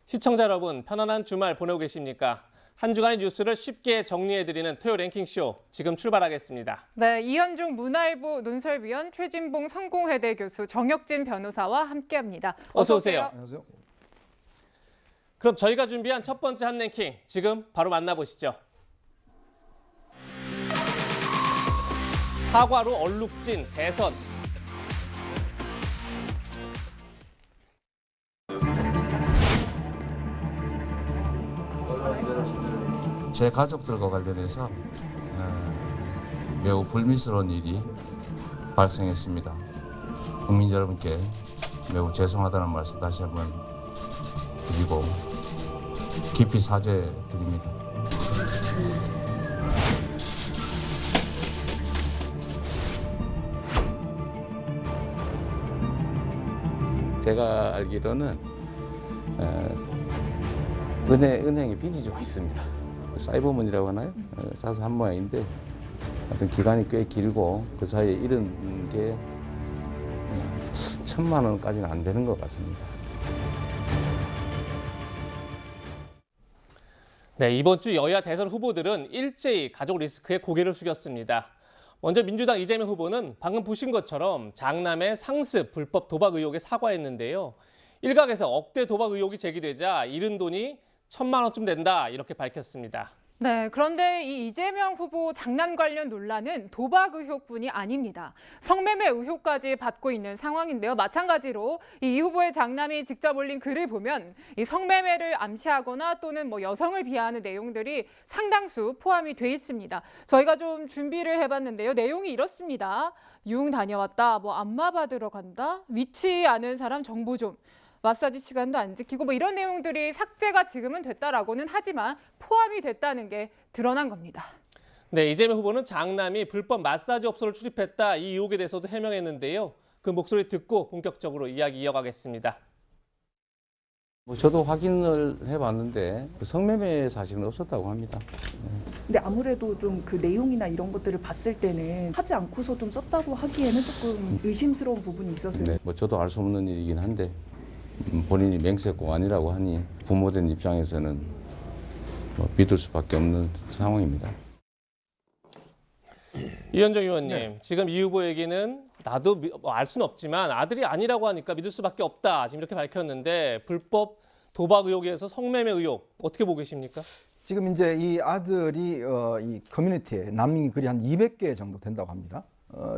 시청자 여러분, 편안한 주말 보내고 계십니까? 한 주간의 뉴스를 쉽게 정리해드리는 토요 랭킹쇼 지금 출발하겠습니다. 네, 이현중 문화일보 논설위원, 최진봉 성공회대 교수, 정혁진 변호사와 함께합니다. 어서 오세요. 안녕하세요. 그럼 저희가 준비한 첫 번째 한 랭킹 지금 바로 만나보시죠. 사과로 얼룩진 대선. 제 가족들과 관련해서 매우 불미스러운 일이 발생했습니다. 국민 여러분께 매우 죄송하다는 말씀 다시 한번 드리고 깊이 사죄드립니다. 제가 알기로는 은행에 빚이 좀 있습니다. 사이버머니라고 하나요? 사서 한 모양인데 하여튼 기간이 꽤 길고 그 사이에 잃은 게 1,000만 원까지는 안 되는 것 같습니다. 네, 이번 주 여야 대선 후보들은 일제히 가족 리스크에 고개를 숙였습니다. 먼저 민주당 이재명 후보는 방금 보신 것처럼 장남의 상습 불법 도박 의혹에 사과했는데요. 일각에서 억대 도박 의혹이 제기되자 잃은 돈이 1,000만 원쯤 된다 이렇게 밝혔습니다. 네, 그런데 이 이재명 후보 장남 관련 논란은 도박 의혹뿐이 아닙니다. 성매매 의혹까지 받고 있는 상황인데요. 마찬가지로 이 후보의 장남이 직접 올린 글을 보면 이 성매매를 암시하거나 또는 여성을 비하하는 내용들이 상당수 포함이 돼 있습니다. 저희가 좀 준비를 해봤는데요. 내용이 이렇습니다. 유흥 다녀왔다, 안마 받으러 간다, 위치 아는 사람 정보 좀. 마사지 시간도 안 지키고 이런 내용들이 삭제가 지금은 됐다라고는 하지만 포함이 됐다는 게 드러난 겁니다. 네, 이재명 후보는 장남이 불법 마사지 업소를 출입했다 이 의혹에 대해서도 해명했는데요. 그 목소리 듣고 본격적으로 이야기 이어가겠습니다. 저도 확인을 해봤는데 성매매 사실은 없었다고 합니다. 근데 아무래도 좀 그 내용이나 이런 것들을 봤을 때는 하지 않고서 좀 썼다고 하기에는 조금 의심스러운 부분이 있었어요. 네, 저도 알 수 없는 일이긴 한데 본인이 맹세코 아니라고 하니 부모된 입장에서는 믿을 수밖에 없는 상황입니다. 이현정 의원님, 네. 지금 이 후보 얘기는 나도 알 수는 없지만 아들이 아니라고 하니까 믿을 수밖에 없다 지금 이렇게 밝혔는데 불법 도박 의혹에서 성매매 의혹 어떻게 보고 계십니까? 지금 이제 이 아들이 이 커뮤니티에 난민이 글이 한 200개 정도 된다고 합니다.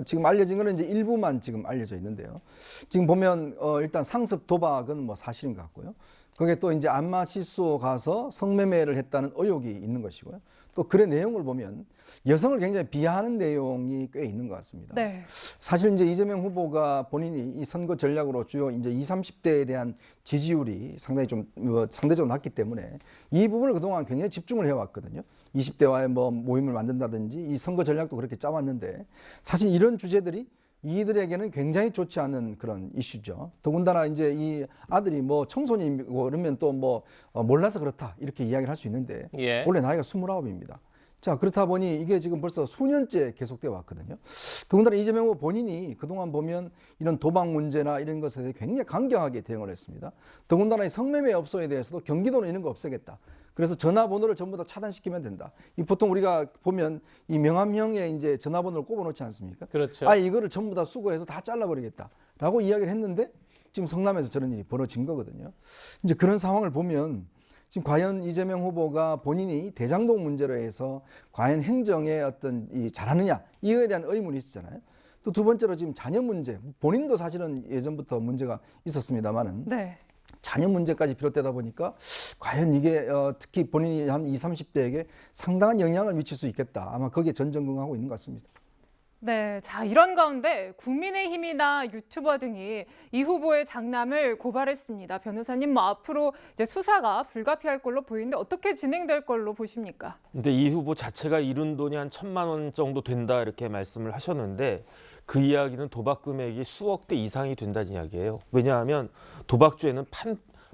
지금 알려진 거는 이제 일부만 지금 알려져 있는데요. 지금 보면 일단 상습 도박은 사실인 것 같고요. 거기에 또 이제 안마시소 가서 성매매를 했다는 의혹이 있는 것이고요. 또 글의 내용을 보면 여성을 굉장히 비하하는 내용이 꽤 있는 것 같습니다. 네. 사실 이제 이재명 후보가 본인이 이 선거 전략으로 주요 이제 20, 30대에 대한 지지율이 상당히 좀 상대적으로 낮기 때문에 이 부분을 그동안 굉장히 집중을 해왔거든요. 20대와의 모임을 만든다든지 이 선거 전략도 그렇게 짜왔는데 사실 이런 주제들이 이들에게는 굉장히 좋지 않은 그런 이슈죠. 더군다나 이제 이 아들이 청소년이고 그러면 또 몰라서 그렇다 이렇게 이야기를 할 수 있는데 예. 원래 나이가 29입니다. 자, 그렇다 보니 이게 지금 벌써 수년째 계속되어 왔거든요. 더군다나 이재명 후보 본인이 그동안 보면 이런 도박 문제나 이런 것에 대해 굉장히 강경하게 대응을 했습니다. 더군다나 이 성매매 업소에 대해서도 경기도는 이런 거 없애겠다. 그래서 전화번호를 전부 다 차단시키면 된다. 이 보통 우리가 보면 이 명함형에 이제 전화번호를 꼽아놓지 않습니까? 그렇죠. 이거를 전부 다 수거해서 다 잘라버리겠다라고 이야기를 했는데 지금 성남에서 저런 일이 벌어진 거거든요. 이제 그런 상황을 보면 지금 과연 이재명 후보가 본인이 대장동 문제로 해서 과연 행정에 어떤 잘하느냐 이거에 대한 의문이 있었잖아요. 또 두 번째로 지금 자녀 문제, 본인도 사실은 예전부터 문제가 있었습니다만은 네. 자녀 문제까지 비롯되다 보니까 과연 이게 특히 본인이 한 20, 30대에게 상당한 영향을 미칠 수 있겠다. 아마 거기에 전전긍긍하고 있는 것 같습니다. 네, 자 이런 가운데 국민의힘이나 유튜버 등이 이 후보의 장남을 고발했습니다. 변호사님, 앞으로 이제 수사가 불가피할 걸로 보이는데 어떻게 진행될 걸로 보십니까? 근데 이 후보 자체가 잃은 돈이 한 1,000만 원 정도 된다 이렇게 말씀을 하셨는데 그 이야기는 도박 금액이 수억 대 이상이 된다는 이야기예요. 왜냐하면 도박주에는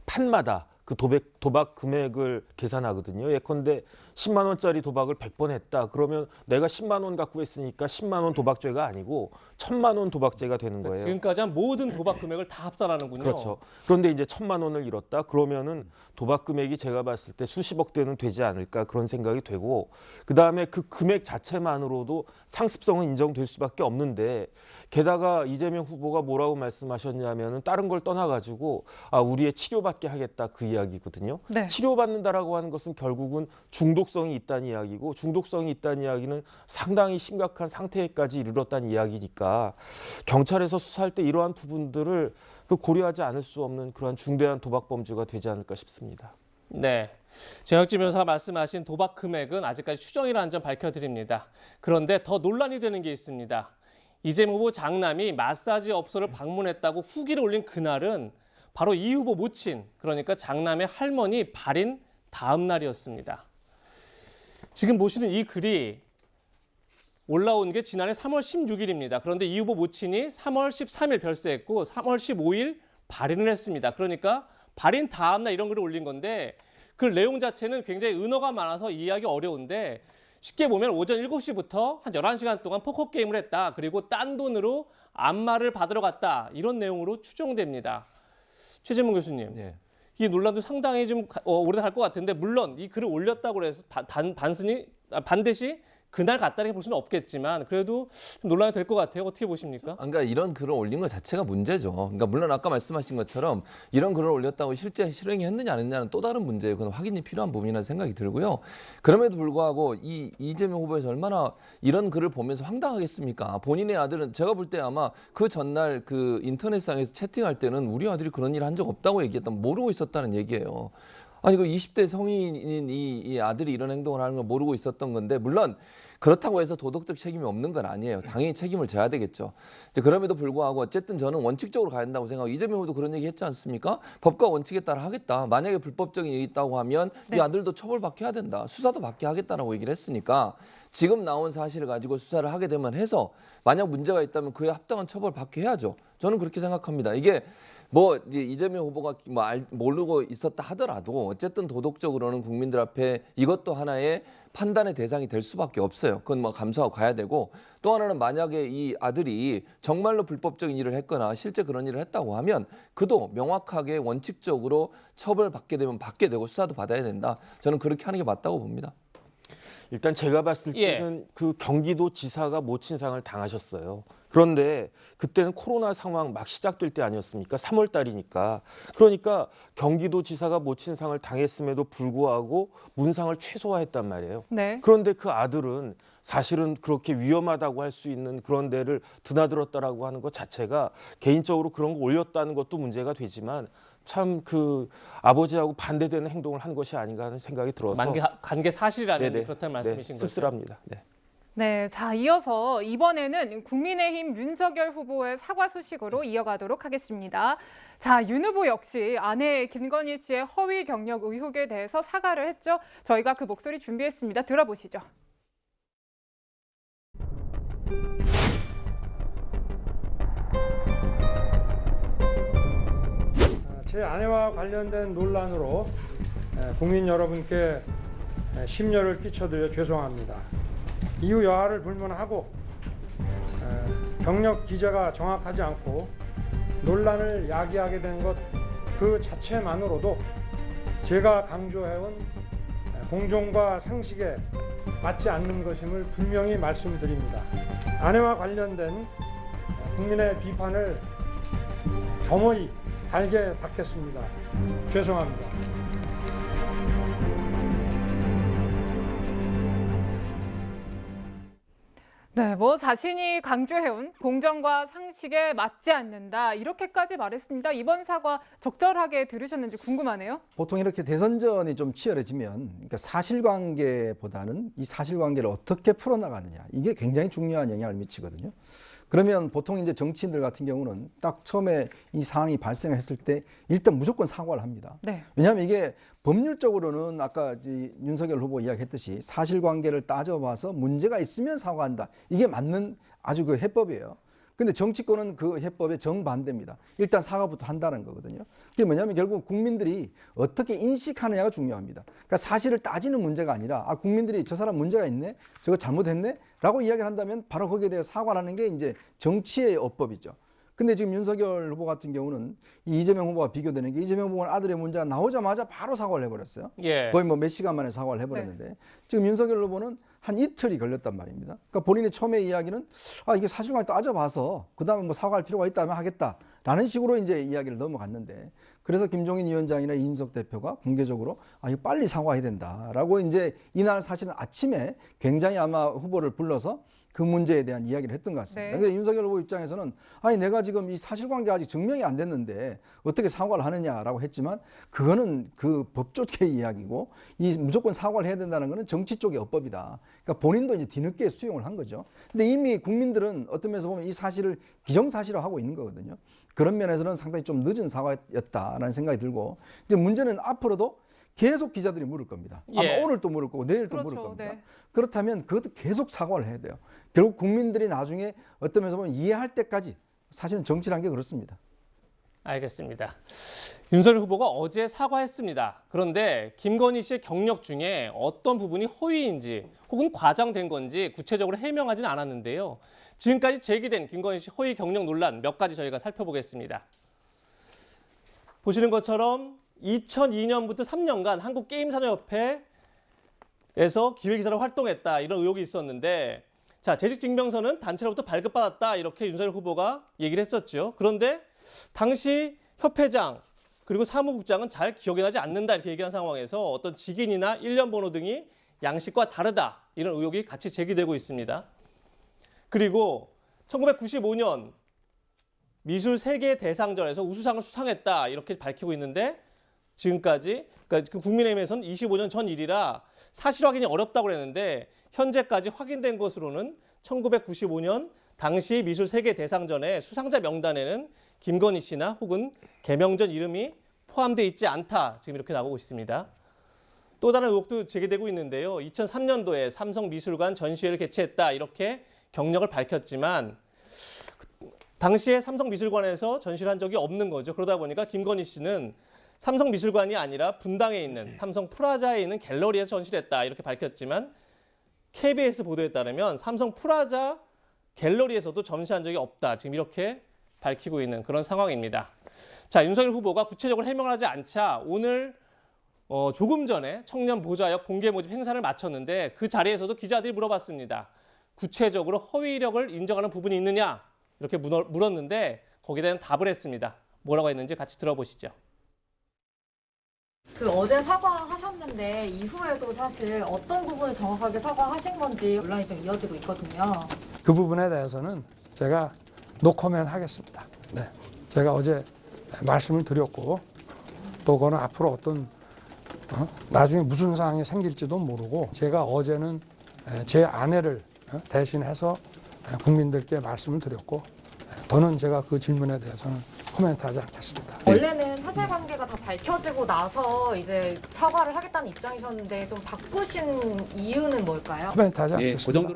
판마다 그 도박 금액을 계산하거든요. 예컨대 10만 원짜리 도박을 100번 했다. 그러면 내가 10만 원 갖고 했으니까 10만 원 도박죄가 아니고 1000만 원 도박죄가 되는 거예요. 지금까지 한 모든 도박 금액을 다 합산하는군요. 그렇죠. 그런데 이제 1000만 원을 잃었다. 그러면은 도박 금액이 제가 봤을 때 수십억 대는 되지 않을까 그런 생각이 되고, 그 다음에 그 금액 자체만으로도 상습성은 인정될 수밖에 없는데, 게다가 이재명 후보가 뭐라고 말씀하셨냐면은 다른 걸 떠나가지고 우리의 치료받게 하겠다 그 이야기거든요. 네. 치료받는다라고 하는 것은 결국은 중독성이 있다는 이야기고, 중독성이 있다는 이야기는 상당히 심각한 상태까지 이르렀다는 이야기니까 경찰에서 수사할 때 이러한 부분들을 고려하지 않을 수 없는 그러한 중대한 도박 범죄가 되지 않을까 싶습니다. 네. 정혁진 변호사가 말씀하신 도박 금액은 아직까지 추정이라는 점 밝혀드립니다. 그런데 더 논란이 되는 게 있습니다. 이재명 후보 장남이 마사지 업소를 방문했다고 후기를 올린 그날은 바로 이 후보 모친, 그러니까 장남의 할머니 발인 다음 날이었습니다. 지금 보시는 이 글이 올라온 게 지난해 3월 16일입니다. 그런데 이 후보 모친이 3월 13일 별세했고 3월 15일 발인을 했습니다. 그러니까 발인 다음 날 이런 글을 올린 건데, 그 내용 자체는 굉장히 은어가 많아서 이해하기 어려운데, 쉽게 보면 오전 7시부터 한 11시간 동안 포커 게임을 했다. 그리고 딴 돈으로 안마를 받으러 갔다. 이런 내용으로 추정됩니다. 최재문 교수님, 네. 이 논란도 상당히 좀 오래 갈 것 같은데, 물론 이 글을 올렸다고 해서 반드시 그날 갔다는 볼 수는 없겠지만 그래도 좀 논란이 될 것 같아요. 어떻게 보십니까? 그러니까 이런 글을 올린 것 자체가 문제죠. 그러니까 물론 아까 말씀하신 것처럼 이런 글을 올렸다고 실제 실행이 했느냐 안 했느냐는 또 다른 문제예요. 그건 확인이 필요한 부분이라는 생각이 들고요. 그럼에도 불구하고 이재명 후보에서 얼마나 이런 글을 보면서 황당하겠습니까? 본인의 아들은 제가 볼 때 아마 그 전날 그 인터넷상에서 채팅할 때는 우리 아들이 그런 일 한 적 없다고 얘기했다면 모르고 있었다는 얘기예요. 아니 그 20대 성인인 이 아들이 이런 행동을 하는 걸 모르고 있었던 건데, 물론 그렇다고 해서 도덕적 책임이 없는 건 아니에요. 당연히 책임을 져야 되겠죠. 그럼에도 불구하고 어쨌든 저는 원칙적으로 가야 된다고 생각하고, 이재명 후보도 그런 얘기 했지 않습니까? 법과 원칙에 따라 하겠다. 만약에 불법적인 일이 있다고 하면 이 아들도 처벌받게 된다. 수사도 받게 하겠다라고 얘기를 했으니까 지금 나온 사실을 가지고 수사를 하게 되면 해서 만약 문제가 있다면 그에 합당한 처벌 받게 해야죠. 저는 그렇게 생각합니다. 이게 뭐 이재명 후보가 모르고 있었다 하더라도 어쨌든 도덕적으로는 국민들 앞에 이것도 하나의 판단의 대상이 될 수밖에 없어요. 그건 뭐 감수하고 가야 되고, 또 하나는 만약에 이 아들이 정말로 불법적인 일을 했거나 실제 그런 일을 했다고 하면 그도 명확하게 원칙적으로 처벌받게 되면 받게 되고 수사도 받아야 된다. 저는 그렇게 하는 게 맞다고 봅니다. 일단 제가 봤을 때는 그 경기도 지사가 모친상을 당하셨어요. 그런데 그때는 코로나 상황 막 시작될 때 아니었습니까? 3월 달이니까. 그러니까 경기도 지사가 모친상을 당했음에도 불구하고 문상을 최소화했단 말이에요. 네. 그런데 그 아들은 사실은 그렇게 위험하다고 할 수 있는 그런 데를 드나들었다라고 하는 것 자체가 개인적으로 그런 거 올렸다는 것도 문제가 되지만, 참 그 아버지하고 반대되는 행동을 한 것이 아닌가 하는 생각이 들어서 관계 사실이라면 네네. 그렇다는 말씀이신 거죠? 씁쓸합니다. 네. 네, 자 이어서 이번에는 국민의힘 윤석열 후보의 사과 소식으로 이어가도록 하겠습니다. 자, 윤 후보 역시 아내 김건희 씨의 허위 경력 의혹에 대해서 사과를 했죠. 저희가 그 목소리 준비했습니다. 들어보시죠. 제 아내와 관련된 논란으로 국민 여러분께 심려를 끼쳐드려 죄송합니다. 이후 여하를 불문하고 경력 기재가 정확하지 않고 논란을 야기하게 된 것 그 자체만으로도 제가 강조해온 공정과 상식에 맞지 않는 것임을 분명히 말씀드립니다. 아내와 관련된 국민의 비판을 겸허히 달게 받겠습니다. 죄송합니다. 네, 뭐 자신이 강조해온 공정과 상식에 맞지 않는다 이렇게까지 말했습니다. 이번 사과 적절하게 들으셨는지 궁금하네요. 보통 이렇게 대선전이 좀 치열해지면 그러니까 사실관계보다는 이 사실관계를 어떻게 풀어나가느냐, 이게 굉장히 중요한 영향을 미치거든요. 그러면 보통 이제 정치인들 같은 경우는 딱 처음에 이 상황이 발생했을 때 일단 무조건 사과를 합니다. 네. 왜냐하면 이게 법률적으로는 아까 윤석열 후보 이야기했듯이 사실관계를 따져봐서 문제가 있으면 사과한다. 이게 맞는 아주 그 해법이에요. 근데 정치권은 그 해법에 정반대입니다. 일단 사과부터 한다는 거거든요. 그게 뭐냐면 결국 국민들이 어떻게 인식하느냐가 중요합니다. 그러니까 사실을 따지는 문제가 아니라 국민들이 저 사람 문제가 있네, 저거 잘못했네 라고 이야기를 한다면 바로 거기에 대해 사과를 하는 게 이제 정치의 어법이죠. 근데 지금 윤석열 후보 같은 경우는 이 이재명 후보와 비교되는 게 이재명 후보는 아들의 문제가 나오자마자 바로 사과를 해버렸어요. 예. 거의 뭐 몇 시간 만에 사과를 해버렸는데 지금 윤석열 후보는 한 이틀이 걸렸단 말입니다. 그러니까 본인의 처음에 이야기는 이게 사실관계 따져봐서 그다음에 뭐 사과할 필요가 있다면 하겠다라는 식으로 이제 이야기를 넘어갔는데 그래서 김종인 위원장이나 이준석 대표가 공개적으로 이거 빨리 사과해야 된다라고 이제 이날 사실은 아침에 굉장히 아마 후보를 불러서 그 문제에 대한 이야기를 했던 것 같습니다. 네. 근데 윤석열 후보 입장에서는 내가 지금 이 사실관계가 아직 증명이 안 됐는데 어떻게 사과를 하느냐라고 했지만 그거는 그 법조계의 이야기고 이 무조건 사과를 해야 된다는 거는 정치 쪽의 어법이다. 그러니까 본인도 이제 뒤늦게 수용을 한 거죠. 근데 이미 국민들은 어떤 면에서 보면 이 사실을 기정사실화하고 있는 거거든요. 그런 면에서는 상당히 좀 늦은 사과였다라는 생각이 들고 이제 문제는 앞으로도 계속 기자들이 물을 겁니다. 아마 예. 오늘 또 물을 거고 내일 또 그렇죠. 물을 겁니다. 네. 그렇다면 그것도 계속 사과를 해야 돼요. 결국 국민들이 나중에 어떤 면에서 보면 이해할 때까지 사실은 정치란 게 그렇습니다. 알겠습니다. 윤석열 후보가 어제 사과했습니다. 그런데 김건희 씨의 경력 중에 어떤 부분이 허위인지 혹은 과장된 건지 구체적으로 해명하지는 않았는데요. 지금까지 제기된 김건희 씨 허위 경력 논란 몇 가지 저희가 살펴보겠습니다. 보시는 것처럼 2002년부터 3년간 한국게임산업협회에서 기획이사로 활동했다 이런 의혹이 있었는데 자, 재직증명서는 단체로부터 발급받았다 이렇게 윤석열 후보가 얘기를 했었죠. 그런데 당시 협회장 그리고 사무국장은 잘 기억이 나지 않는다 이렇게 얘기한 상황에서 어떤 직인이나 일련 번호 등이 양식과 다르다 이런 의혹이 같이 제기되고 있습니다. 그리고 1995년 미술 세계 대상전에서 우수상을 수상했다 이렇게 밝히고 있는데 지금까지 그러니까 국민의힘에서는 25년 전 일이라 사실 확인이 어렵다고 그랬는데 현재까지 확인된 것으로는 1995년 당시 미술 세계 대상전의 수상자 명단에는 김건희 씨나 혹은 개명전 이름이 포함되어 있지 않다 지금 이렇게 나오고 있습니다. 또 다른 의혹도 제기되고 있는데요. 2003년도에 삼성미술관 전시회를 개최했다 이렇게 경력을 밝혔지만 당시에 삼성미술관에서 전시를 한 적이 없는 거죠. 그러다 보니까 김건희 씨는 삼성미술관이 아니라 분당에 있는 삼성 프라자에 있는 갤러리에서 전시를 했다 이렇게 밝혔지만 KBS 보도에 따르면 삼성 프라자 갤러리에서도 전시한 적이 없다. 지금 이렇게 밝히고 있는 그런 상황입니다. 자, 윤석열 후보가 구체적으로 해명을 하지 않자 오늘 조금 전에 청년 보좌역 공개 모집 행사를 마쳤는데 그 자리에서도 기자들이 물어봤습니다. 구체적으로 허위 이력을 인정하는 부분이 있느냐 이렇게 물었는데 거기에 대한 답을 했습니다. 뭐라고 했는지 같이 들어보시죠. 어제 사과하셨는데 이후에도 사실 어떤 부분을 정확하게 사과하신 건지 논란이 좀 이어지고 있거든요. 그 부분에 대해서는 제가 노코멘 하겠습니다. 네. 제가 어제 말씀을 드렸고 또 그거는 앞으로 어떤 나중에 무슨 상황이 생길지도 모르고 제가 어제는 제 아내를 대신해서 국민들께 말씀을 드렸고 더는 제가 그 질문에 대해서는 코멘트하지 않겠습니다. 원래는 사실관계가 다 밝혀지고 나서 이제 사과를 하겠다는 입장이셨는데 좀 바꾸신 이유는 뭘까요? 코멘트하지 않겠습니다.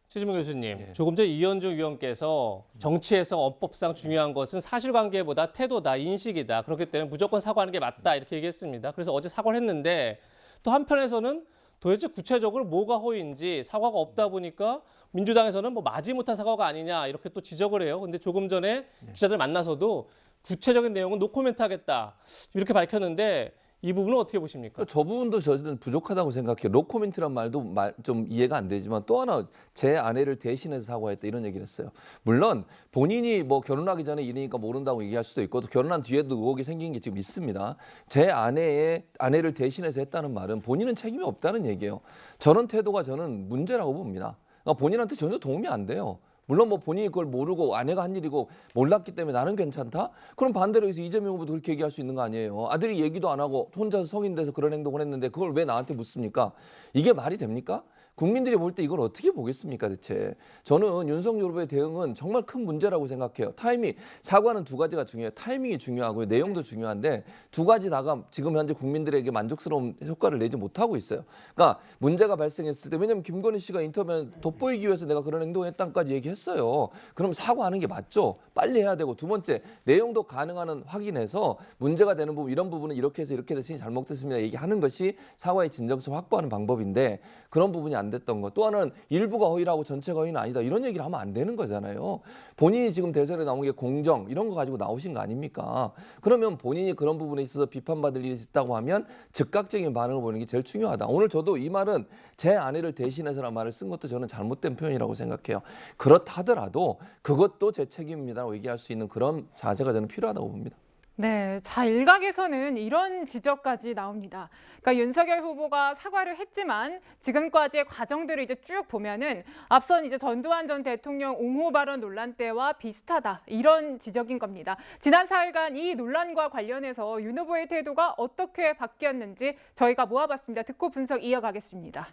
최지문 교수님, 조금 전 이현중 위원께서 정치에서 헌법상 중요한 것은 사실관계보다 태도다, 인식이다. 그렇기 때문에 무조건 사과하는 게 맞다 이렇게 얘기했습니다. 그래서 어제 사과를 했는데 또 한편에서는 도대체 구체적으로 뭐가 허위인지 사과가 없다 보니까 민주당에서는 뭐 마지못한 사과가 아니냐 이렇게 또 지적을 해요. 근데 조금 전에 기자들 만나서도 구체적인 내용은 노코멘트 하겠다 이렇게 밝혔는데 이 부분은 어떻게 보십니까? 저 부분도 저는 부족하다고 생각해요. 노코멘트란 말도 좀 이해가 안 되지만 또 하나 제 아내를 대신해서 사과했다 이런 얘기를 했어요. 물론 본인이 뭐 결혼하기 전에 일이니까 모른다고 얘기할 수도 있고 또 결혼한 뒤에도 의혹이 생긴 게 지금 있습니다. 제 아내를 대신해서 했다는 말은 본인은 책임이 없다는 얘기예요. 저런 태도가 저는 문제라고 봅니다. 그러니까 본인한테 전혀 도움이 안 돼요. 물론 뭐 본인이 그걸 모르고 아내가 한 일이고 몰랐기 때문에 나는 괜찮다? 그럼 반대로 해서 이재명 후보도 그렇게 얘기할 수 있는 거 아니에요. 아들이 얘기도 안 하고 혼자서 성인 돼서 그런 행동을 했는데 그걸 왜 나한테 묻습니까? 이게 말이 됩니까? 국민들이 볼 때 이걸 어떻게 보겠습니까 대체. 저는 윤석열 후보의 대응은 정말 큰 문제라고 생각해요. 타이밍, 사과는 두 가지가 중요해요. 타이밍이 중요하고요. 내용도 중요한데 두 가지 다가 지금 현재 국민들에게 만족스러운 효과를 내지 못하고 있어요. 그러니까 문제가 발생했을 때, 왜냐하면 김건희 씨가 인터뷰에 돋보이기 위해서 내가 그런 행동을 했다까지 얘기했어요. 그럼 사과하는 게 맞죠. 빨리 해야 되고, 두 번째 내용도 가능한 확인해서 문제가 되는 부분, 이런 부분은 이렇게 해서 이렇게 됐으니 잘못됐습니다 얘기하는 것이 사과의 진정성 확보하는 방법인데 그런 부분이 안 됐던 것. 또 하나는 일부가 허위라고 전체가 허위는 아니다 이런 얘기를 하면 안 되는 거잖아요. 본인이 지금 대선에 나온 게 공정 이런 거 가지고 나오신 거 아닙니까? 그러면 본인이 그런 부분에 있어서 비판받을 일이 있다고 하면 즉각적인 반응을 보이는 게 제일 중요하다. 오늘 저도 이 말은 제 아내를 대신해서라는 말을 쓴 것도 저는 잘못된 표현이라고 생각해요. 그렇다 하더라도 그것도 제 책임입니다라고 얘기할 수 있는 그런 자세가 저는 필요하다고 봅니다. 네, 자, 일각에서는 이런 지적까지 나옵니다. 그러니까 윤석열 후보가 사과를 했지만 지금까지의 과정들을 이제 쭉 보면은 앞선 이제 전두환 전 대통령 옹호 발언 논란 때와 비슷하다 이런 지적인 겁니다. 지난 4일간 이 논란과 관련해서 윤 후보의 태도가 어떻게 바뀌었는지 저희가 모아봤습니다. 듣고 분석 이어가겠습니다.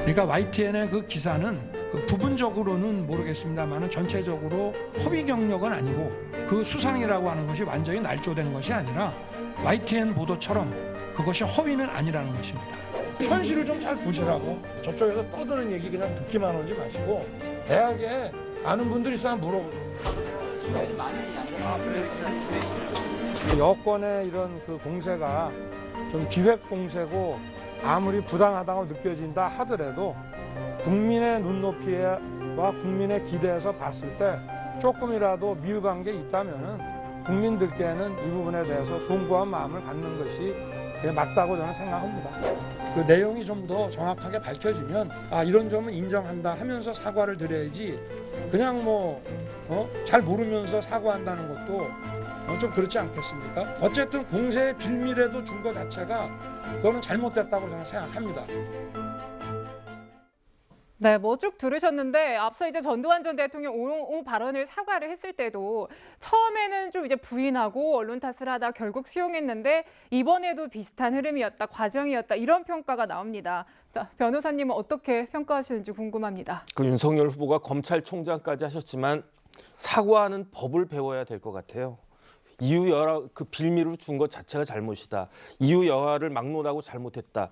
그러니까 YTN의 그 기사는 부분적으로는 모르겠습니다만 전체적으로 허위 경력은 아니고 그 수상이라고 하는 것이 완전히 날조된 것이 아니라 YTN 보도처럼 그것이 허위는 아니라는 것입니다. 현실을 좀 잘 보시라고. 저쪽에서 떠드는 얘기 그냥 듣기만 하지 마시고 대학에 아는 분들 있으면 물어보세요. 여권의 이런 그 공세가 좀 기획 공세고 아무리 부당하다고 느껴진다 하더라도 국민의 눈높이와 국민의 기대에서 봤을 때 조금이라도 미흡한 게 있다면 국민들께는 이 부분에 대해서 송구한 마음을 갖는 것이 맞다고 저는 생각합니다. 그 내용이 좀 더 정확하게 밝혀지면 이런 점은 인정한다 하면서 사과를 드려야지 그냥 잘 모르면서 사과한다는 것도 좀 그렇지 않겠습니까? 어쨌든 공세의 빌미라도 준 것 자체가 그거는 잘못됐다고 저는 생각합니다. 네, 쭉 들으셨는데 앞서 이제 전두환 전 대통령 옹호 발언을 사과를 했을 때도 처음에는 좀 이제 부인하고 언론 탓을 하다 결국 수용했는데 이번에도 비슷한 흐름이었다, 과정이었다 이런 평가가 나옵니다. 자, 변호사님은 어떻게 평가하시는지 궁금합니다. 그 윤석열 후보가 검찰총장까지 하셨지만 사과하는 법을 배워야 될 것 같아요. 이유 여하 그 빌미로 준 것 자체가 잘못이다. 이유 여하를 막론하고 잘못했다.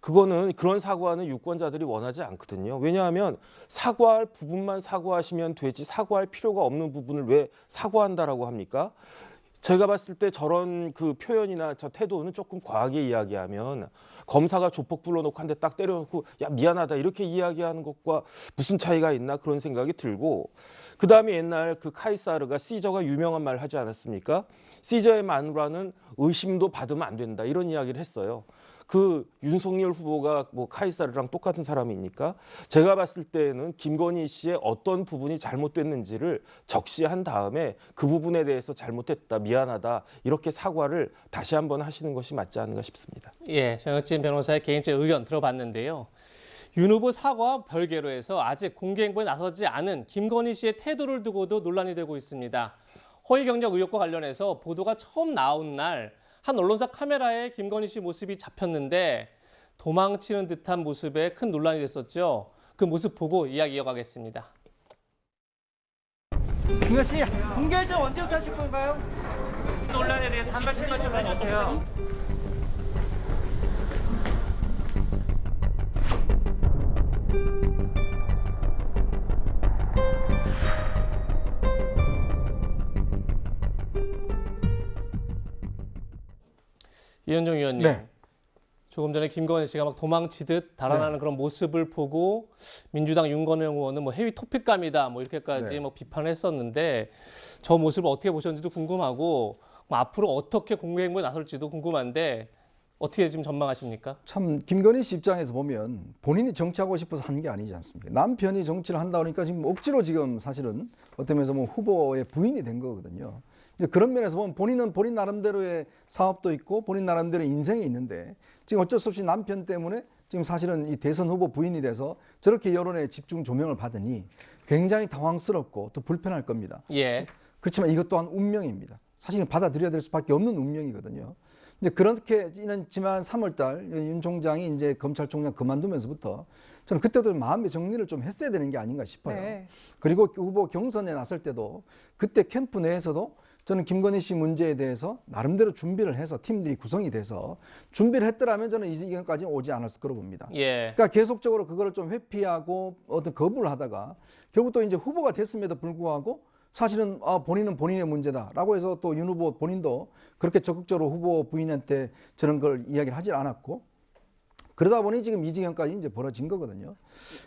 그거는 그런 사과는 유권자들이 원하지 않거든요. 왜냐하면 사과할 부분만 사과하시면 되지 사과할 필요가 없는 부분을 왜 사과한다라고 합니까? 제가 봤을 때 저런 그 표현이나 저 태도는 조금 과하게 이야기하면 검사가 조폭 불러놓고 한 대 딱 때려놓고 야 미안하다 이렇게 이야기하는 것과 무슨 차이가 있나 그런 생각이 들고 그다음에 옛날 그 카이사르가 시저가 유명한 말 하지 않았습니까? 시저의 마누라는 의심도 받으면 안 된다 이런 이야기를 했어요. 그 윤석열 후보가 카이사르랑 똑같은 사람입니까? 제가 봤을 때는 김건희 씨의 어떤 부분이 잘못됐는지를 적시한 다음에 그 부분에 대해서 잘못했다, 미안하다 이렇게 사과를 다시 한번 하시는 것이 맞지 않은가 싶습니다. 예, 정혁진 변호사의 개인적 의견 들어봤는데요. 윤 후보 사과와 별개로 해서 아직 공개 행보에 나서지 않은 김건희 씨의 태도를 두고도 논란이 되고 있습니다. 허위 경력 의혹과 관련해서 보도가 처음 나온 날 한 언론사 카메라에 김건희 씨 모습이 잡혔는데 도망치는 듯한 모습에 큰 논란이 됐었죠. 그 모습 보고 이야기 이어가겠습니다. 김건희 씨, 공개 일정 언제부터 하실 건가요? 논란에 대해서 한 말씀만 좀 해주세요. 이현정 의원님, 네. 조금 전에 김건희 씨가 막 도망치듯 달아나는 그런 모습을 보고 민주당 윤건영 의원은 해위 토픽감이다 이렇게까지 비판을 했었는데 저 모습을 어떻게 보셨는지도 궁금하고 앞으로 어떻게 공개 행보에 나설지도 궁금한데 어떻게 지금 전망하십니까? 참 김건희 씨 입장에서 보면 본인이 정치하고 싶어서 한 게 아니지 않습니까? 남편이 정치를 한다 그러니까 지금 억지로 지금 사실은 어떤 면에서 후보의 부인이 된 거거든요. 이제 그런 면에서 보면 본인은 본인 나름대로의 사업도 있고 본인 나름대로의 인생이 있는데 지금 어쩔 수 없이 남편 때문에 지금 사실은 이 대선 후보 부인이 돼서 저렇게 여론의 집중 조명을 받으니 굉장히 당황스럽고 또 불편할 겁니다. 예. 그렇지만 이것 또한 운명입니다. 사실은 받아들여야 될 수밖에 없는 운명이거든요. 이제 그렇게는 지난 3월달 윤 총장이 이제 검찰총장 그만두면서부터 저는 그때도 마음의 정리를 좀 했어야 되는 게 아닌가 싶어요. 네. 그리고 후보 경선에 나설 때도 그때 캠프 내에서도 저는 김건희 씨 문제에 대해서 나름대로 준비를 해서 팀들이 구성이 돼서 준비를 했더라면 저는 이 지경까지 오지 않았을 거로 봅니다. 예. 그러니까 계속적으로 그거를 좀 회피하고 어떤 거부를 하다가 결국 또 이제 후보가 됐음에도 불구하고 사실은 본인은 본인의 문제다라고 해서 또 윤 후보 본인도 그렇게 적극적으로 후보 부인한테 저런 걸 이야기를 하질 않았고 그러다 보니 지금 이 지경까지 이제 벌어진 거거든요.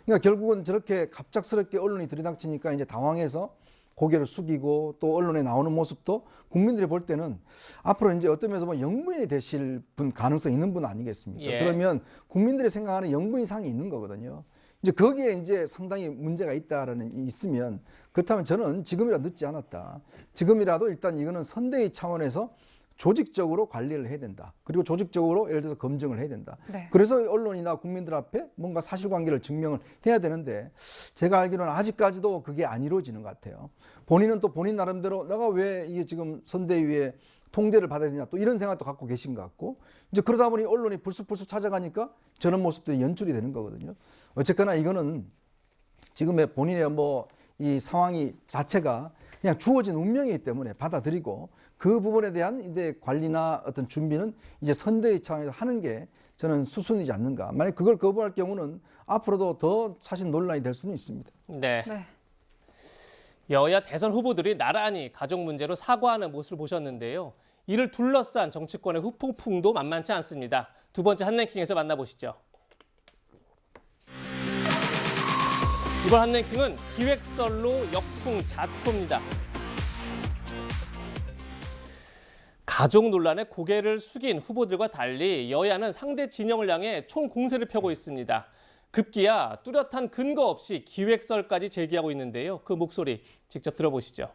그러니까 결국은 저렇게 갑작스럽게 언론이 들이닥치니까 이제 당황해서 고개를 숙이고 또 언론에 나오는 모습도 국민들이 볼 때는 앞으로 이제 어떤 면에서 뭐 영부인이 되실 분 가능성 있는 분 아니겠습니까? 예. 그러면 국민들이 생각하는 영부인상이 있는 거거든요. 이제 거기에 이제 상당히 문제가 있다라는 있으면 그렇다면 저는 지금이라도 늦지 않았다. 지금이라도 일단 이거는 선대위 차원에서 조직적으로 관리를 해야 된다. 그리고 조직적으로 예를 들어서 검증을 해야 된다. 네. 그래서 언론이나 국민들 앞에 뭔가 사실관계를 증명을 해야 되는데 제가 알기로는 아직까지도 그게 안 이루어지는 것 같아요. 본인은 또 본인 나름대로 내가 왜 이게 지금 선대위에 통제를 받아야 되냐 또 이런 생각도 갖고 계신 것 같고 이제 그러다 보니 언론이 불쑥불쑥 찾아가니까 저런 모습들이 연출이 되는 거거든요. 어쨌거나 이거는 지금의 본인의 뭐 이 상황이 자체가 그냥 주어진 운명이기 때문에 받아들이고 그 부분에 대한 이제 관리나 어떤 준비는 이제 선대위 차원에서 하는 게 저는 수순이지 않는가. 만약 그걸 거부할 경우는 앞으로도 더 사실 논란이 될 수는 있습니다. 네. 네. 여야 대선 후보들이 나란히 가족 문제로 사과하는 모습을 보셨는데요. 이를 둘러싼 정치권의 후폭풍도 만만치 않습니다. 두 번째 한랭킹에서 만나보시죠. 이번 한랭킹은 기획설로 역풍자초입니다. 가족 논란에 고개를 숙인 후보들과 달리 여야는 상대 진영을 향해 총공세를 펴고 있습니다. 급기야 뚜렷한 근거 없이 기획설까지 제기하고 있는데요. 그 목소리 직접 들어보시죠.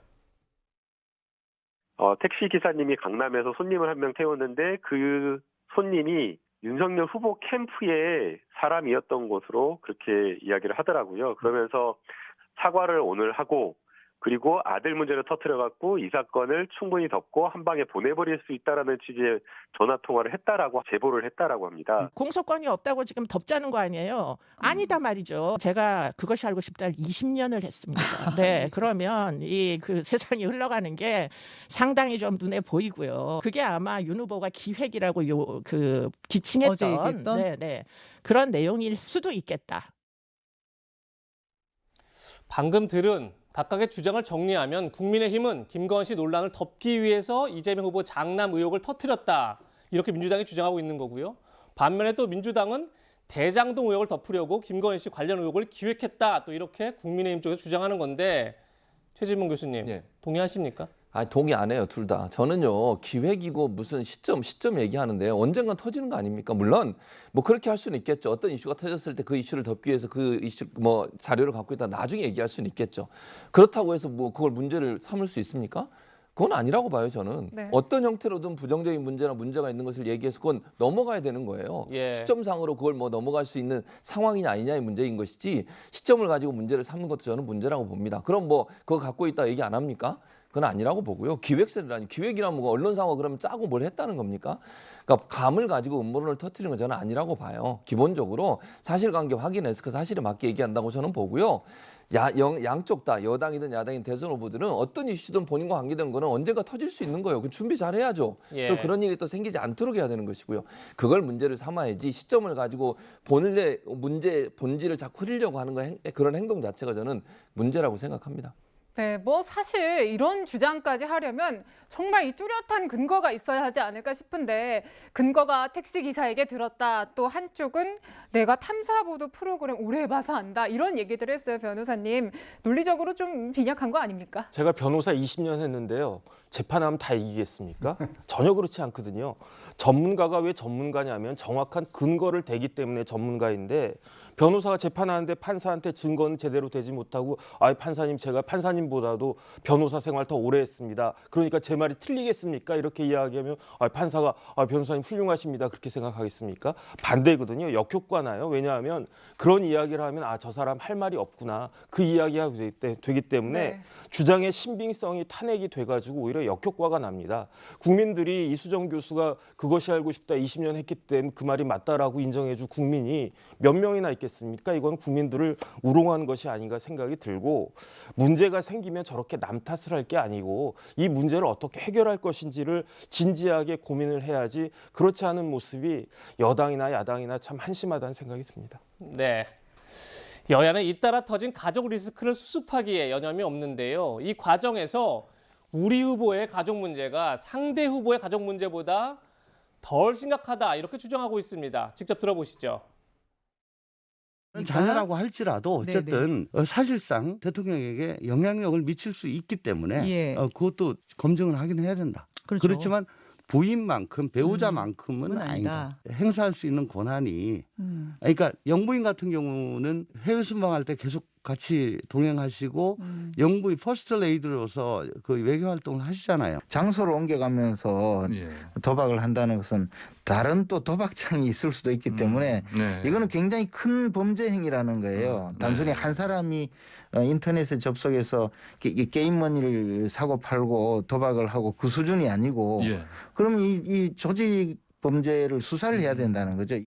택시 기사님이 강남에서 손님을 한 명 태웠는데 그 손님이 윤석열 후보 캠프의 사람이었던 것으로 그렇게 이야기를 하더라고요. 그러면서 사과를 오늘 하고 그리고 아들 문제를 터뜨려갖고 이 사건을 충분히 덮고 한 방에 보내버릴 수 있다라는 취지의 전화 통화를 했다라고 제보를 했다라고 합니다. 공소권이 없다고 지금 덮자는 거 아니에요? 아니다 말이죠. 제가 그것이 알고 싶다 20년을 했습니다. 네, 그러면 이 그 세상이 흘러가는 게 상당히 좀 눈에 보이고요. 그게 아마 윤 후보가 기획이라고 그 지칭했던 네, 그런 내용일 수도 있겠다. 방금 들은 각각의 주장을 정리하면 국민의힘은 김건희 논란을 덮기 위해서 이재명 후보 장남 의혹을 터뜨렸다. 이렇게 민주당이 주장하고 있는 거고요. 반면에 또 민주당은 대장동 의혹을 덮으려고 김건희 씨 관련 의혹을 기획했다. 또 이렇게 국민의힘 쪽에서 주장하는 건데 최진봉 교수님 예. 동의하십니까? 동의 안 해요, 둘 다. 저는요, 기획이고 무슨 시점 얘기하는데요. 언젠간 터지는 거 아닙니까? 물론, 뭐 그렇게 할 수는 있겠죠. 어떤 이슈가 터졌을 때 그 이슈를 덮기 위해서 그 이슈, 뭐 자료를 갖고 있다 나중에 얘기할 수는 있겠죠. 그렇다고 해서 뭐 그걸 문제를 삼을 수 있습니까? 그건 아니라고 봐요, 저는. 네. 어떤 형태로든 부정적인 문제가 있는 것을 얘기해서 그건 넘어가야 되는 거예요. 예. 시점상으로 그걸 뭐 넘어갈 수 있는 상황이냐 아니냐의 문제인 것이지 시점을 가지고 문제를 삼는 것도 저는 문제라고 봅니다. 그럼 뭐 그거 갖고 있다 얘기 안 합니까? 그건 아니라고 보고요. 기획설이라니 기획이라면 뭐 언론상으로 그러면 짜고 뭘 했다는 겁니까? 그러니까 감을 가지고 음모론을 터뜨리는 건 저는 아니라고 봐요. 기본적으로 사실관계 확인해서 그 사실에 맞게 얘기한다고 저는 보고요. 양쪽 다 여당이든 야당이든 대선 후보들은 어떤 이슈든 본인과 관계된 거는 언젠가 터질 수 있는 거예요. 그 준비 잘 해야죠. 예. 또 그런 일이 또 생기지 않도록 해야 되는 것이고요. 그걸 문제를 삼아야지 시점을 가지고 본인의 문제 본질을 자꾸 흐리려고 하는 그런 행동 자체가 저는 문제라고 생각합니다. 네, 뭐 사실 이런 주장까지 하려면 정말 이 뚜렷한 근거가 있어야 하지 않을까 싶은데 근거가 택시기사에게 들었다. 또 한쪽은 내가 탐사보도 프로그램 오래 해봐서 안다. 이런 얘기들을 했어요, 변호사님. 논리적으로 좀 빈약한 거 아닙니까? 제가 변호사 20년 했는데요. 재판하면 다 이기겠습니까? 전혀 그렇지 않거든요. 전문가가 왜 전문가냐면 정확한 근거를 대기 때문에 전문가인데 변호사가 재판하는데 판사한테 증거는 제대로 되지 못하고 판사님 제가 판사님보다도 변호사 생활 더 오래 했습니다. 그러니까 제 말이 틀리겠습니까? 이렇게 이야기하면 판사가 변호사님 훌륭하십니다. 그렇게 생각하겠습니까? 반대거든요. 역효과나요. 왜냐하면 그런 이야기를 하면 저 사람 할 말이 없구나. 그 이야기가 되기 때문에 주장의 신빙성이 탄핵이 돼가지고 오히려 역효과가 납니다. 국민들이 이수정 교수가 그것이 알고 싶다 20년 했기 때문에 그 말이 맞다라고 인정해줄 국민이 몇 명이나 있겠습니까? 이건 국민들을 우롱한 것이 아닌가 생각이 들고 문제가 생기면 저렇게 남 탓을 할 게 아니고 이 문제를 어떻게 해결할 것인지를 진지하게 고민을 해야지 그렇지 않은 모습이 여당이나 야당이나 참 한심하다는 생각이 듭니다. 네. 여야는 잇따라 터진 가족 리스크를 수습하기에 여념이 없는데요. 이 과정에서 우리 후보의 가족 문제가 상대 후보의 가족 문제보다 덜 심각하다 이렇게 주장하고 있습니다. 직접 들어보시죠. 자녀라고 할지라도 어쨌든 사실상 대통령에게 영향력을 미칠 수 있기 때문에 그것도 검증을 하긴 해야 된다. 그렇죠. 그렇지만 부인만큼 배우자만큼은 아니다. 행사할 수 있는 권한이 그러니까 영부인 같은 경우는 해외 순방할 때 계속 같이 동행하시고 영부인 퍼스트 레이디로서 그 외교 활동을 하시잖아요. 장소를 옮겨가면서 도박을 한다는 것은 다른 또 도박장이 있을 수도 있기 때문에 이거는 굉장히 큰 범죄 행위라는 거예요. 단순히 한 사람이 인터넷에 접속해서 게임머니를 사고 팔고 도박을 하고 그 수준이 아니고 그러면 이 조직 범죄를 수사를 해야 된다는 거죠.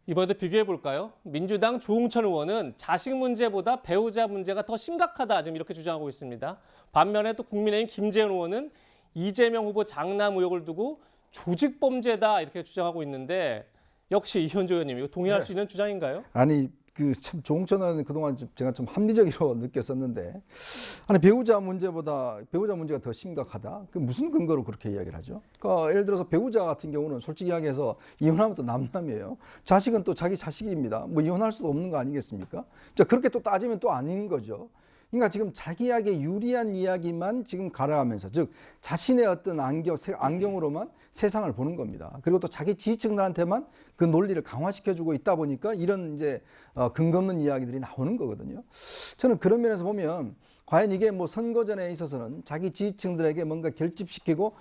이번에도 비교해 볼까요? 민주당 조홍천 의원은 자식 문제보다 배우자 문제가 더 심각하다 지금 이렇게 주장하고 있습니다. 반면에 또 국민의힘 김재현 의원은 이재명 후보 장남 의혹을 두고 조직 범죄다 이렇게 주장하고 있는데 역시 이현주 의원님 이거 동의할 수 있는 주장인가요? 아니 참 조홍천 의원은 그동안 제가 좀 합리적으로 느꼈었는데 배우자 문제가 더 심각하다. 그 무슨 근거로 그렇게 이야기를 하죠? 그러니까 예를 들어서 배우자 같은 경우는 솔직히 이야기해서 이혼하면 또 남남이에요. 자식은 또 자기 자식입니다. 뭐 이혼할 수도 없는 거 아니겠습니까? 자, 그렇게 또 따지면 또 아닌 거죠. 그러니까 지금 자기에게 유리한 이야기만 지금 가려하면서 즉 자신의 어떤 안경으로만 세상을 보는 겁니다. 그리고 또 자기 지지층들한테만 그 논리를 강화시켜주고 있다 보니까 이런 이제 근거 없는 이야기들이 나오는 거거든요. 저는 그런 면에서 보면 과연 이게 뭐 선거전에 있어서는 자기 지지층들에게 뭔가 결집시키고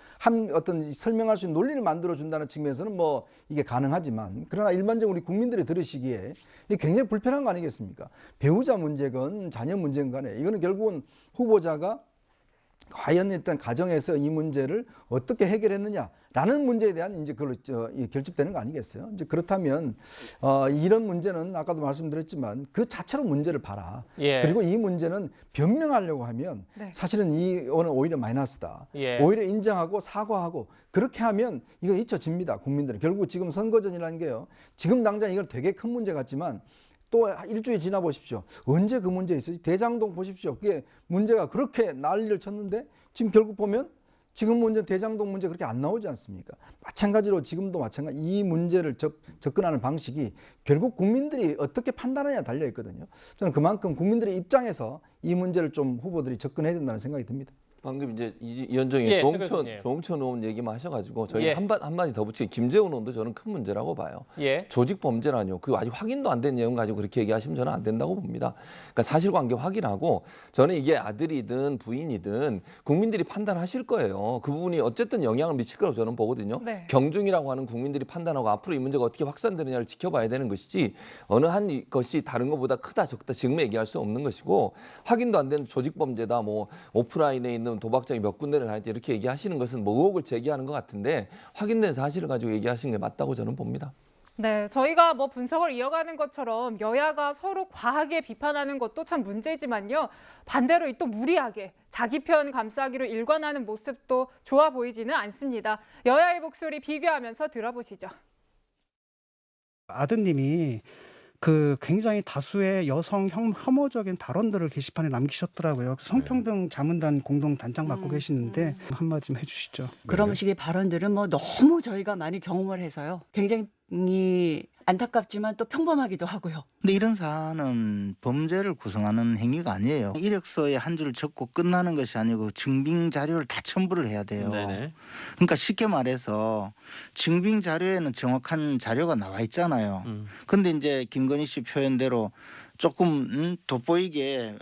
어떤 설명할 수 있는 논리를 만들어준다는 측면에서는 뭐 이게 가능하지만 그러나 일반적으로 우리 국민들이 들으시기에 이게 굉장히 불편한 거 아니겠습니까? 배우자 문제건 자녀 문제건 간에 이거는 결국은 후보자가 과연 일단 가정에서 이 문제를 어떻게 해결했느냐라는 문제에 대한 이제 그걸로 결집되는 거 아니겠어요? 이제 그렇다면 이런 문제는 아까도 말씀드렸지만 그 자체로 문제를 봐라. 그리고 이 문제는 변명하려고 하면 사실은 이거는 오히려 마이너스다. 오히려 인정하고 사과하고 그렇게 하면 이거 잊혀집니다. 국민들은 결국 지금 선거전이라는 게요. 지금 당장 이걸 되게 큰 문제 같지만. 또 일주일 지나 보십시오. 언제 그 문제 있었지? 대장동 보십시오. 그게 문제가 그렇게 난리를 쳤는데 지금 결국 보면 지금 문제 대장동 문제 그렇게 안 나오지 않습니까? 마찬가지로 지금도 마찬가지 이 문제를 접근하는 방식이 결국 국민들이 어떻게 판단하냐에 달려 있거든요. 저는 그만큼 국민들의 입장에서 이 문제를 좀 후보들이 접근해야 된다는 생각이 듭니다. 방금 이제 이현정이 조홍천 의원 얘기만 하셔가지고 저희 한마디 더 붙이면 김재원 의원도 저는 큰 문제라고 봐요. 조직 범죄라뇨. 그 아직 확인도 안 된 내용 가지고 그렇게 얘기하시면 저는 안 된다고 봅니다. 그러니까 사실관계 확인하고 저는 이게 아들이든 부인이든 국민들이 판단하실 거예요. 그 부분이 어쨌든 영향을 미칠 거라고 저는 보거든요. 경중이라고 하는 국민들이 판단하고 앞으로 이 문제가 어떻게 확산되느냐를 지켜봐야 되는 것이지 어느 한 것이 다른 것보다 크다 적다 지금 얘기할 수 없는 것이고 확인도 안 된 조직 범죄다 뭐 오프라인에 있는 도박장이 몇 군데를 할 때 이렇게 얘기하시는 것은 뭐 의혹을 제기하는 것 같은데 확인된 사실을 가지고 얘기하시는 게 맞다고 저는 봅니다. 네, 저희가 뭐 분석을 이어가는 것처럼 여야가 서로 과하게 비판하는 것도 참 문제지만요. 반대로 또 무리하게 자기 편 감싸기로 일관하는 모습도 좋아 보이지는 않습니다. 여야의 목소리 비교하면서 들어보시죠. 아드님이 그 굉장히 다수의 여성 혐오적인 발언들을 게시판에 남기셨더라고요. 성평등 자문단 공동 단장 맡고 계시는데 한마디 좀 해주시죠. 그런 식의 발언들은 뭐 너무 저희가 많이 경험을 해서요. 굉장히 안타깝지만 또 평범하기도 하고요. 근데 이런 사안은 범죄를 구성하는 행위가 아니에요. 이력서에 한 줄 적고 끝나는 것이 아니고 증빙 자료를 다 첨부를 해야 돼요. 네네. 그러니까 쉽게 말해서 증빙 자료에는 정확한 자료가 나와 있잖아요. 근데 이제 김건희 씨 표현대로 조금 돋보이게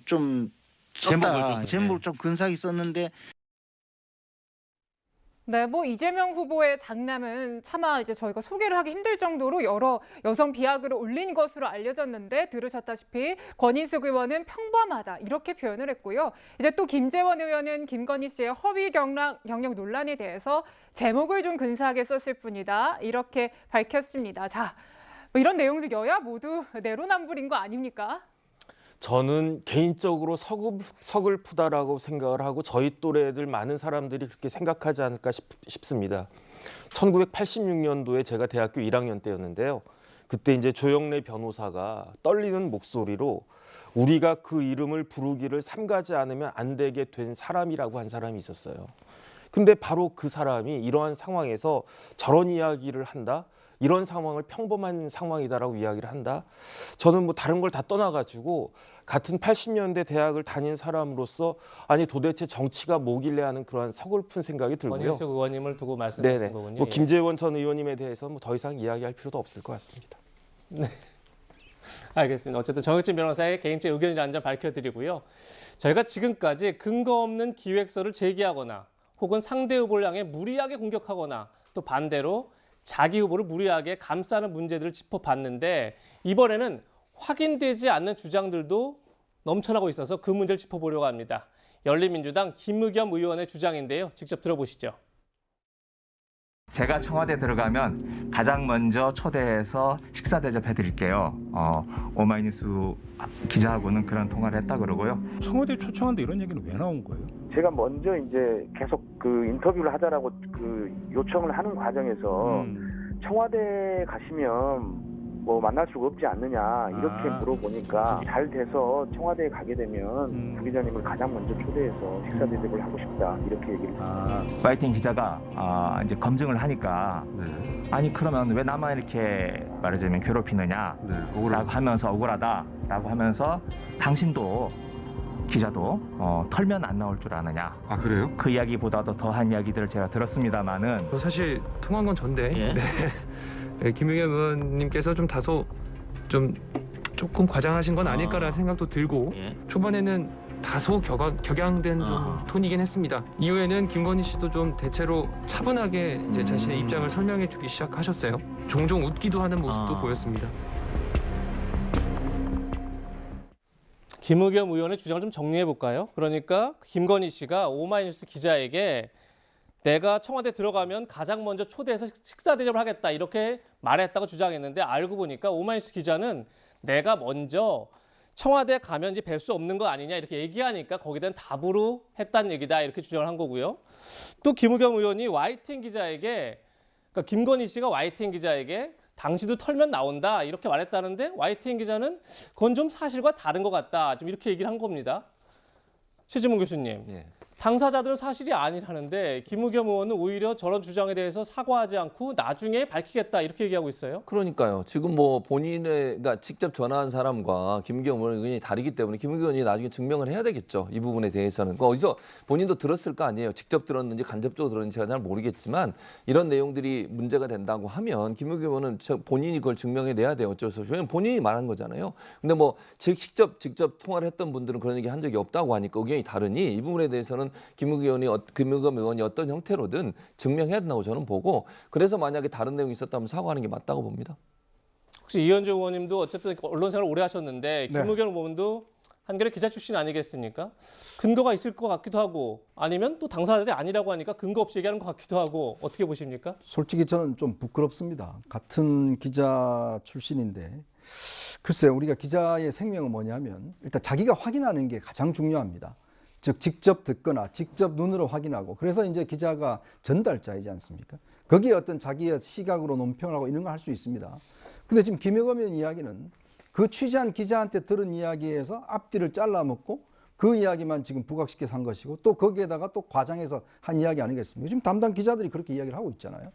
좀 제목을 좀 근사하게 썼는데. 네, 뭐 이재명 후보의 장남은 차마 이제 저희가 소개를 하기 힘들 정도로 여러 여성 비하글을 올린 것으로 알려졌는데 들으셨다시피 권인숙 의원은 평범하다 이렇게 표현을 했고요. 이제 또 김재원 의원은 김건희 씨의 허위 경력 논란에 대해서 제목을 좀 근사하게 썼을 뿐이다 이렇게 밝혔습니다. 자, 뭐 이런 내용도 여야 모두 내로남불인 거 아닙니까? 저는 개인적으로 서글프다라고 생각을 하고 저희 또래들 많은 사람들이 그렇게 생각하지 않을까 싶습니다. 1986년도에 제가 대학교 1학년 때였는데요. 그때 이제 조영래 변호사가 떨리는 목소리로 우리가 그 이름을 부르기를 삼가지 않으면 안 되게 된 사람이라고 한 사람이 있었어요. 근데 바로 그 사람이 이러한 상황에서 저런 이야기를 한다? 이런 상황을 평범한 상황이다라고 이야기를 한다. 저는 뭐 다른 걸 다 떠나가지고 같은 80년대 대학을 다닌 사람으로서 아니 도대체 정치가 뭐길래 하는 그런 서글픈 생각이 들고요. 권인숙 의원님을 두고 말씀하신 거군요. 뭐 김재원 전 의원님에 대해서 뭐 더 이상 이야기할 필요도 없을 것 같습니다. 네. 알겠습니다. 어쨌든 정혁진 변호사의 개인적 의견이라는 점 밝혀드리고요. 저희가 지금까지 근거 없는 기획서를 제기하거나 혹은 상대 후보를 향해 무리하게 공격하거나 또 반대로 자기 후보를 무리하게 감싸는 문제들을 짚어봤는데 이번에는 확인되지 않는 주장들도 넘쳐나고 있어서 그 문제를 짚어보려고 합니다. 열린민주당 김의겸 의원의 주장인데요. 직접 들어보시죠. 제가 청와대 들어가면 가장 먼저 초대해서 식사 대접해드릴게요. 오마이뉴스 기자하고는 그런 통화를 했다 그러고요. 청와대 초청한데 이런 얘기는 왜 나온 거예요? 제가 먼저 이제 계속 그 인터뷰를 하자라고 그 요청을 하는 과정에서 청와대 가시면 뭐 만날 수가 없지 않느냐 이렇게 물어보니까 잘 돼서 청와대에 가게 되면 부 기자님을 가장 먼저 초대해서 식사 대접을 하고 싶다 이렇게 얘기를 했습니다. 파이팅 기자가 이제 검증을 하니까 아니 그러면 왜 나만 이렇게 말하자면 괴롭히느냐 라고 하면서 억울하다라고 하면서 당신도 기자도 털면 안 나올 줄 아느냐. 아 그래요? 그 이야기보다도 더한 이야기들을 제가 들었습니다마는 사실 통화한 건 전데 네, 김의겸 의원님께서 좀 다소 조금 과장하신 건 아닐까라는 생각도 들고 초반에는 다소 격양된 좀 톤이긴 했습니다. 이후에는 김건희 씨도 좀 대체로 차분하게 이제 자신의 입장을 설명해주기 시작하셨어요. 종종 웃기도 하는 모습도 보였습니다. 김의겸 의원의 주장을 좀 정리해 볼까요? 그러니까 김건희 씨가 오마이뉴스 기자에게 내가 청와대 들어가면 가장 먼저 초대해서 식사 대접을 하겠다 이렇게 말했다고 주장했는데 알고 보니까 오마이뉴스 기자는 내가 먼저 청와대 가면 이제 뵐 수 없는 거 아니냐 이렇게 얘기하니까 거기에 대한 답으로 했다는 얘기다 이렇게 주장을 한 거고요. 또 김의겸 의원이 YTN 기자에게 그러니까 김건희 씨가 YTN 기자에게 당시도 털면 나온다 이렇게 말했다는데 YTN 기자는 그건 좀 사실과 다른 것 같다 좀 이렇게 얘기를 한 겁니다. 최지문 교수님. 당사자들은 사실이 아니라는데 김의겸 의원은 오히려 저런 주장에 대해서 사과하지 않고 나중에 밝히겠다 이렇게 얘기하고 있어요. 그러니까요. 지금 뭐 본인의 그러니까 직접 전화한 사람과 김의겸 의원이 다르기 때문에 김의겸 의원이 나중에 증명을 해야 되겠죠. 이 부분에 대해서는. 그러니까 어디서 본인도 들었을 거 아니에요. 직접 들었는지 간접적으로 들었는지 제가 잘 모르겠지만 이런 내용들이 문제가 된다고 하면 김의겸 의원은 본인이 그걸 증명해내야 돼요. 어쩔 수 없이. 왜냐면 본인이 말한 거잖아요. 근데 뭐 직접 통화를 했던 분들은 그런 얘기 한 적이 없다고 하니까 의견이 다르니 이 부분에 대해서는 김의겸 의원이 어떤 형태로든 증명해야 된다고 저는 보고 그래서 만약에 다른 내용이 있었다면 사과하는 게 맞다고 봅니다. 혹시 이현주 의원님도 어쨌든 언론 생활을 오래 하셨는데 김의겸 의원도 한겨레 기자 출신 아니겠습니까? 근거가 있을 것 같기도 하고 아니면 또 당사자들이 아니라고 하니까 근거 없이 얘기하는 것 같기도 하고 어떻게 보십니까? 솔직히 저는 좀 부끄럽습니다. 같은 기자 출신인데 글쎄요. 우리가 기자의 생명은 뭐냐면 일단 자기가 확인하는 게 가장 중요합니다. 즉 직접 듣거나 직접 눈으로 확인하고 그래서 이제 기자가 전달자이지 않습니까? 거기에 어떤 자기의 시각으로 논평을 하고 이런 걸 할 수 있습니다. 근데 지금 김의겸 의원 이야기는 그 취재한 기자한테 들은 이야기에서 앞뒤를 잘라먹고 그 이야기만 지금 부각시켜서 한 것이고 또 거기에다가 또 과장해서 한 이야기 아니겠습니까? 지금 담당 기자들이 그렇게 이야기를 하고 있잖아요.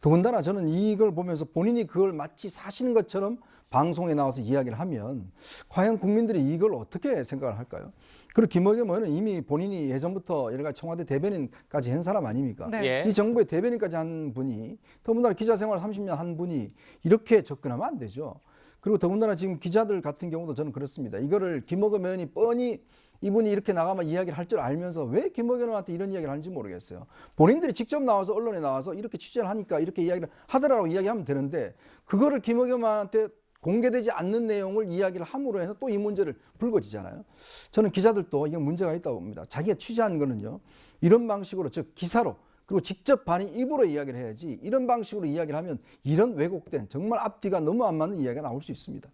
더군다나 저는 이걸 보면서 본인이 그걸 마치 사시는 것처럼 방송에 나와서 이야기를 하면 과연 국민들이 이걸 어떻게 생각을 할까요? 그리고 김의겸 의원은 이미 본인이 예전부터 여러 가지 청와대 대변인까지 한 사람 아닙니까? 네. 이 정부의 대변인까지 한 분이, 더군다나 기자 생활 30년 한 분이 이렇게 접근하면 안 되죠. 그리고 더군다나 지금 기자들 같은 경우도 저는 그렇습니다. 이거를 김의겸 의원이 뻔히 이분이 이렇게 나가면 이야기를 할 줄 알면서 왜 김의겸 의원한테 이런 이야기를 하는지 모르겠어요. 본인들이 직접 나와서 언론에 나와서 이렇게 취재를 하니까 이렇게 이야기를 하더라고 이야기하면 되는데, 그거를 김의겸 의원한테 공개되지 않는 내용을 이야기를 함으로 해서 또 이 문제를 불거지잖아요. 저는 기자들도 이게 문제가 있다고 봅니다. 자기가 취재한 거는요, 이런 방식으로, 즉 기사로, 그리고 직접 본인 입으로 이야기를 해야지, 이런 방식으로 이야기를 하면 이런 왜곡된, 정말 앞뒤가 너무 안 맞는 이야기가 나올 수 있습니다.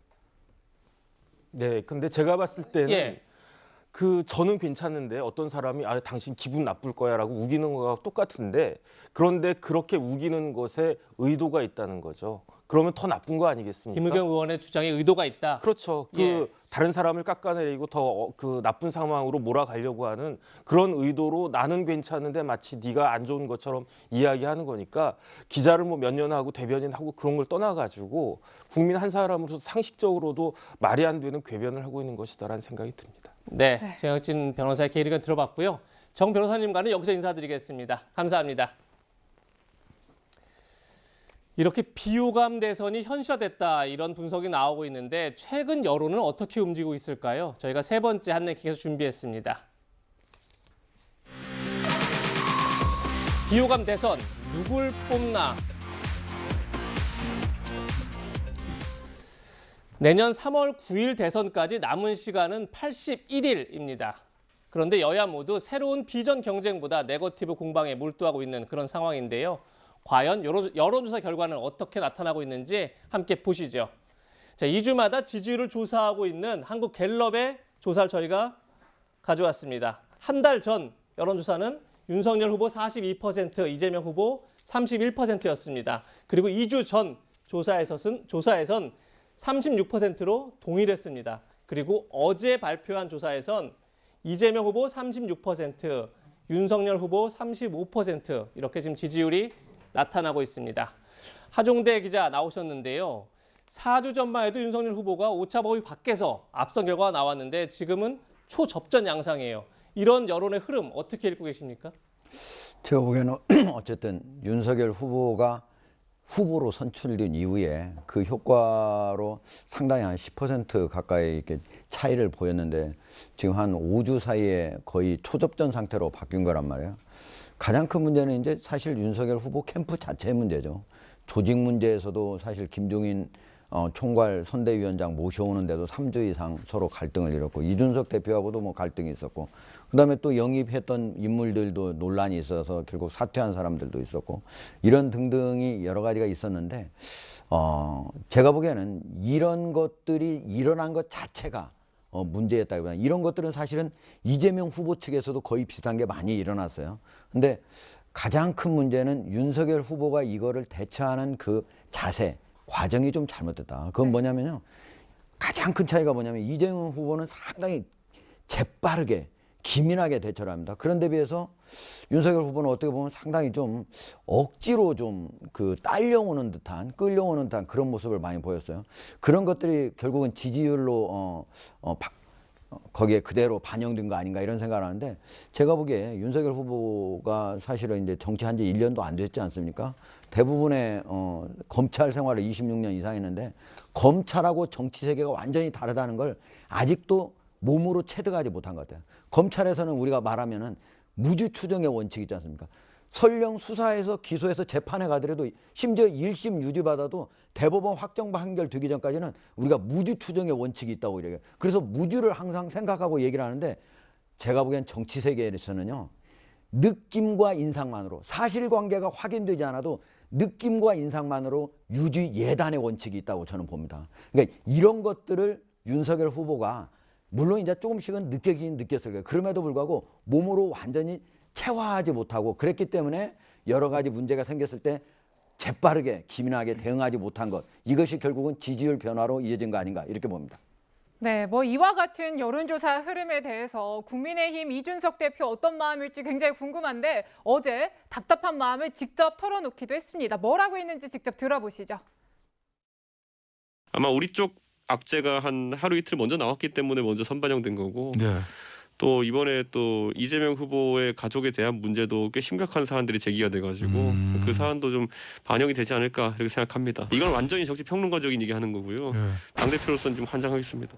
네, 근데 제가 봤을 때는 예. 저는 괜찮은데 어떤 사람이 당신 기분 나쁠 거야라고 우기는 거와 똑같은데, 그런데 그렇게 우기는 것에 의도가 있다는 거죠. 그러면 더 나쁜 거 아니겠습니까? 김의겸 의원의 주장에 의도가 있다. 그렇죠. 예. 다른 사람을 깎아내리고 더 나쁜 상황으로 몰아가려고 하는 그런 의도로 나는 괜찮은데 마치 네가 안 좋은 것처럼 이야기하는 거니까, 기자를 뭐 몇 년 하고 대변인하고 그런 걸 떠나가지고 국민 한 사람으로서 상식적으로도 말이 안 되는 궤변을 하고 있는 것이다라는 생각이 듭니다. 네, 정혁진 변호사의 개인 의견 들어봤고요. 정 변호사님과는 여기서 인사드리겠습니다. 감사합니다. 이렇게 비호감 대선이 현실화됐다, 이런 분석이 나오고 있는데 최근 여론은 어떻게 움직이고 있을까요? 저희가 세 번째 한랭킹에서 준비했습니다. 비호감 대선 누굴 뽑나? 내년 3월 9일 대선까지 남은 시간은 81일입니다. 그런데 여야 모두 새로운 비전 경쟁보다 네거티브 공방에 몰두하고 있는 그런 상황인데요. 과연 여론조사 결과는 어떻게 나타나고 있는지 함께 보시죠. 자, 2주마다 지지율을 조사하고 있는 한국갤럽의 조사를 저희가 가져왔습니다. 한 달 전 여론조사는 윤석열 후보 42%, 이재명 후보 31%였습니다. 그리고 2주 전 조사에선 36%로 동일했습니다. 그리고 어제 발표한 조사에선 이재명 후보 36%, 윤석열 후보 35% 이렇게 지금 지지율이 나타나고 있습니다. 하종대 기자 나오셨는데요. 4주 전만 해도 윤석열 후보가 오차 범위 밖에서 앞선 결과가 나왔는데 지금은 초접전 양상이에요. 이런 여론의 흐름 어떻게 읽고 계십니까? 제가 보기에는 어쨌든 윤석열 후보가 후보로 선출된 이후에 그 효과로 상당히 한 10% 가까이 이렇게 차이를 보였는데, 지금 한 5주 사이에 거의 초접전 상태로 바뀐 거란 말이에요. 가장 큰 문제는 이제 사실 윤석열 후보 캠프 자체의 문제죠. 조직 문제에서도 사실 김종인 총괄 선대위원장 모셔오는데도 3주 이상 서로 갈등을 이뤘고, 이준석 대표하고도 뭐 갈등이 있었고, 그다음에 또 영입했던 인물들도 논란이 있어서 결국 사퇴한 사람들도 있었고, 이런 등등이 여러 가지가 있었는데, 제가 보기에는 이런 것들이 일어난 것 자체가 문제였다기보다는, 이런 것들은 사실은 이재명 후보 측에서도 거의 비슷한 게 많이 일어났어요. 근데 가장 큰 문제는 윤석열 후보가 이거를 대처하는 그 자세, 과정이 좀 잘못됐다. 그건 뭐냐면요, 가장 큰 차이가 뭐냐면 이재명 후보는 상당히 재빠르게 기민하게 대처를 합니다. 그런데 비해서 윤석열 후보는 어떻게 보면 상당히 좀 억지로 좀 딸려오는 듯한, 끌려오는 듯한 그런 모습을 많이 보였어요. 그런 것들이 결국은 지지율로 거기에 그대로 반영된 거 아닌가 이런 생각을 하는데, 제가 보기에 윤석열 후보가 사실은 이제 정치한 지 1년도 안 됐지 않습니까? 대부분의 검찰 생활을 26년 이상 했는데, 검찰하고 정치 세계가 완전히 다르다는 걸 아직도 몸으로 체득하지 못한 것 같아요. 검찰에서는 우리가 말하면은 무죄 추정의 원칙이 있지 않습니까? 설령 수사해서 기소해서 재판에 가더라도, 심지어 1심 유죄받아도 대법원 확정 판결 되기 전까지는 우리가 무죄 추정의 원칙이 있다고 이래요. 그래서 무죄를 항상 생각하고 얘기를 하는데, 제가 보기엔 정치 세계에서는요, 느낌과 인상만으로, 사실관계가 확인되지 않아도 느낌과 인상만으로 유죄 예단의 원칙이 있다고 저는 봅니다. 그러니까 이런 것들을 윤석열 후보가 물론 이제 조금씩은 느끼긴 느꼈을 거예요. 그럼에도 불구하고 몸으로 완전히 체화하지 못하고, 그랬기 때문에 여러 가지 문제가 생겼을 때 재빠르게 기민하게 대응하지 못한 것, 이것이 결국은 지지율 변화로 이어진 거 아닌가 이렇게 봅니다. 네, 뭐 이와 같은 여론조사 흐름에 대해서 국민의힘 이준석 대표 어떤 마음일지 굉장히 궁금한데 어제 답답한 마음을 직접 털어놓기도 했습니다. 뭐라고 했는지 직접 들어보시죠. 아마 우리 쪽 악재가 한 하루 이틀 먼저 나왔기 때문에 먼저 선반영된 거고 또 이번에 또 이재명 후보의 가족에 대한 문제도 꽤 심각한 사안들이 제기가 돼가지고 그 사안도 좀 반영이 되지 않을까 이렇게 생각합니다. 이건 완전히 정치 평론가적인 얘기하는 거고요. 당대표로서는 좀 환장하겠습니다.